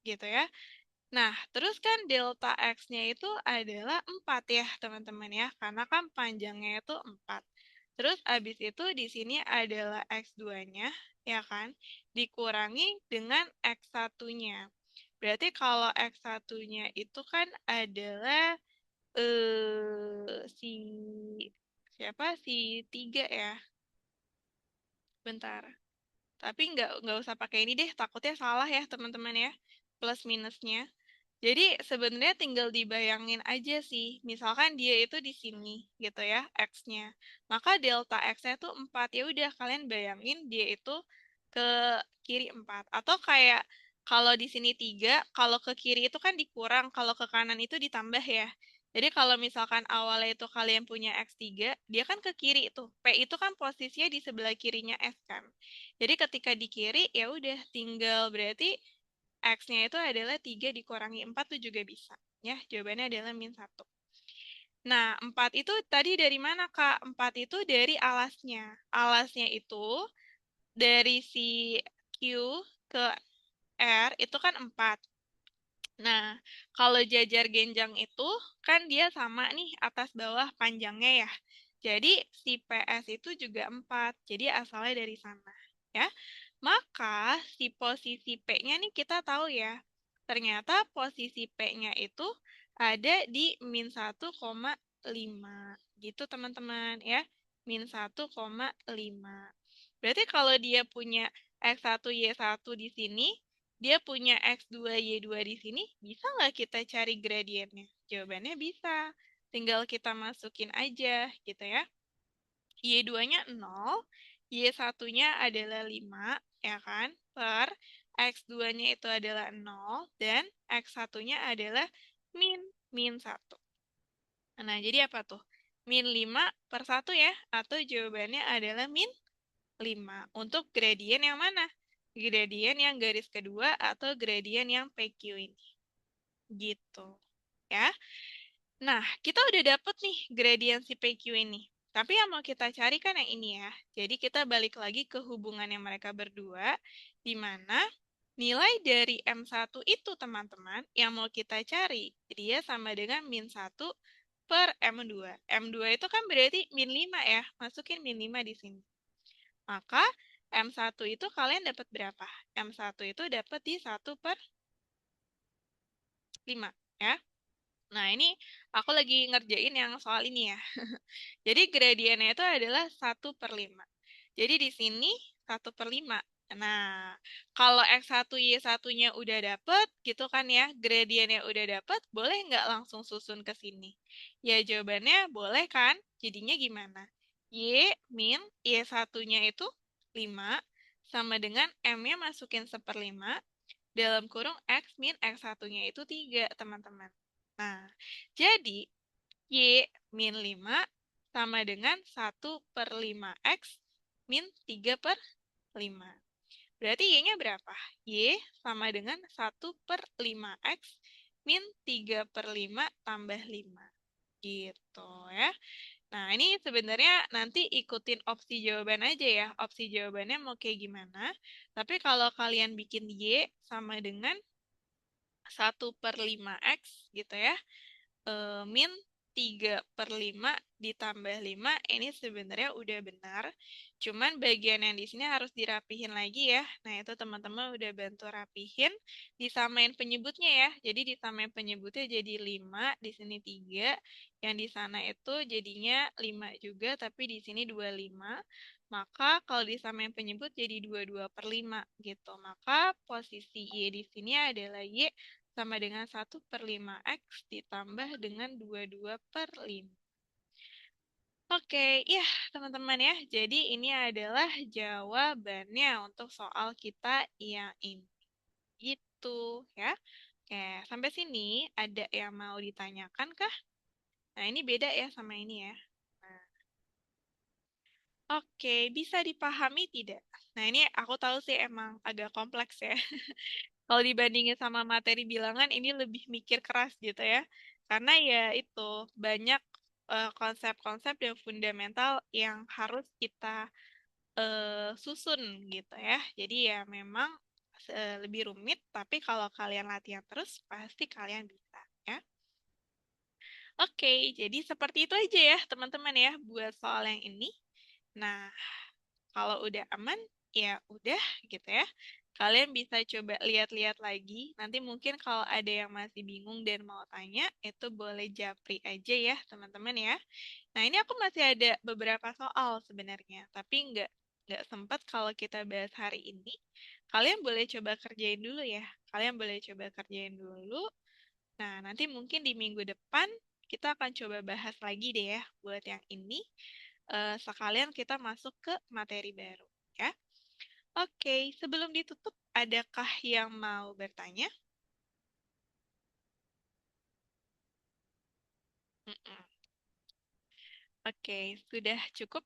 Speaker 1: Gitu ya. Nah, terus kan delta X-nya itu adalah 4 ya, teman-teman ya. Karena kan panjangnya itu 4. Terus abis itu di sini adalah X2-nya, ya kan? Dikurangi dengan X1-nya. Berarti kalau X1-nya itu kan adalah si siapa? Si 3 ya. Bentar. Tapi nggak usah pakai ini deh, takutnya salah ya, teman-teman ya. Plus minusnya. Jadi sebenarnya tinggal dibayangin aja sih, misalkan dia itu di sini gitu ya, X-nya. Maka delta X-nya tuh 4. Ya udah kalian bayangin dia itu ke kiri 4. Atau kayak kalau di sini 3, kalau ke kiri itu kan dikurang, kalau ke kanan itu ditambah ya. Jadi kalau misalkan awalnya itu kalian punya X3, dia kan ke kiri itu. P itu kan posisinya di sebelah kirinya S kan. Jadi ketika di kiri ya udah tinggal berarti X-nya itu adalah 3 dikurangi 4 itu juga bisa. Ya, jawabannya adalah -1. Nah, 4 itu tadi dari mana, Kak? 4 itu dari alasnya. Alasnya itu dari si Q ke R itu kan 4. Nah, kalau jajar genjang itu kan dia sama nih atas bawah panjangnya ya. Jadi si PS itu juga 4. Jadi asalnya dari sana. Ya. Maka si posisi P-nya nih kita tahu ya. Ternyata posisi P-nya itu ada di -1,5. Gitu teman-teman ya. -1,5. Berarti kalau dia punya X1, Y1 di sini, dia punya X2, Y2 di sini, bisa nggak kita cari gradiennya? Jawabannya bisa. Tinggal kita masukin aja gitu ya. Y2-nya 0, Y1-nya adalah 5, ya kan? Per X2-nya itu adalah 0, dan X1-nya adalah min 1. Nah, jadi apa tuh? -5/1 ya? Atau jawabannya adalah -5. Untuk gradien yang mana? Gradien yang garis kedua atau gradien yang PQ ini. Gitu. Ya. Nah, kita udah dapet nih gradien si PQ ini. Tapi yang mau kita cari kan yang ini ya. Jadi kita balik lagi ke hubungan yang mereka berdua, di mana nilai dari M1 itu, teman-teman, yang mau kita cari, dia sama dengan -1 per M2. M2 itu kan berarti -5 ya. Masukin -5 di sini. Maka M1 itu kalian dapat berapa? M1 itu dapat di 1/5, ya. Nah, ini aku lagi ngerjain yang soal ini ya. Jadi gradiennya itu adalah 1/5. Jadi di sini 1/5. Nah, kalau X1 Y1-nya udah dapet gitu kan ya, gradiennya udah dapet, boleh nggak langsung susun ke sini? Ya jawabannya boleh kan? Jadinya gimana? Y min Y1-nya itu 5, sama dengan M-nya masukin 1/5, dalam kurung X min X1-nya itu 3, teman-teman. Nah, jadi Y min 5 sama dengan 1/5 X min 3/5. Berarti Y-nya berapa? Y sama dengan 1/5 X min 3/5 tambah 5. Gitu ya. Nah, ini sebenarnya nanti ikutin opsi jawaban aja ya. Opsi jawabannya mau kayak gimana. Tapi kalau kalian bikin Y sama dengan 1/5 X gitu ya, min 3/5 ditambah 5 ini sebenarnya udah benar. Cuman bagian yang di sini harus dirapihin lagi ya. Nah, itu teman-teman udah bantu rapihin. Disamain penyebutnya ya. Jadi disamain penyebutnya jadi 5, di sini 3. Yang di sana itu jadinya 5 juga, tapi di sini 25. Maka kalau disamain penyebut jadi 22/5 gitu. Maka posisi Y di sini adalah Y sama dengan 1/5 X ditambah dengan 22/5. Oke, ya teman-teman ya. Jadi ini adalah jawabannya untuk soal kita yang ini. Gitu ya. Oke, sampai sini ada yang mau ditanyakan kah? Nah, ini beda ya sama ini ya. Nah, oke, bisa dipahami tidak? Nah, ini aku tahu sih emang agak kompleks ya. Kalau dibandingin sama materi bilangan, ini lebih mikir keras gitu ya. Karena ya itu, banyak konsep-konsep yang fundamental yang harus kita susun gitu ya. Jadi ya memang lebih rumit, tapi kalau kalian latihan terus, pasti kalian bisa ya. Oke, jadi seperti itu aja ya teman-teman ya buat soal yang ini. Nah, kalau udah aman, ya udah gitu ya. Kalian bisa coba lihat-lihat lagi. Nanti mungkin kalau ada yang masih bingung dan mau tanya, itu boleh japri aja ya, teman-teman ya. Nah, ini aku masih ada beberapa soal sebenarnya, tapi nggak sempat kalau kita bahas hari ini. Kalian boleh coba kerjain dulu ya. Kalian boleh coba kerjain dulu. Nah, nanti mungkin di minggu depan kita akan coba bahas lagi deh ya buat yang ini. Sekalian kita masuk ke materi baru ya. Oke, sebelum ditutup, adakah yang mau bertanya? Mm-mm. Oke, sudah cukup.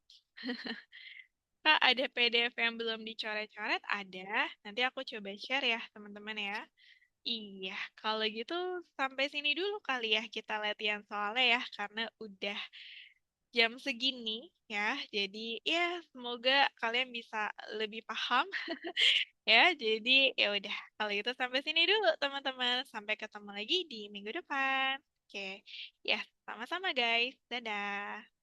Speaker 1: Kak, ada PDF yang belum dicoret-coret? Ada. Nanti aku coba share ya, teman-teman ya. Iya, kalau gitu sampai sini dulu kali ya kita latihan soalnya ya, karena udah jam segini ya. Jadi ya semoga kalian bisa lebih paham ya. Jadi ya udah, kalau gitu sampai sini dulu teman-teman. Sampai ketemu lagi di minggu depan. Oke, ya sama-sama guys. Dadah.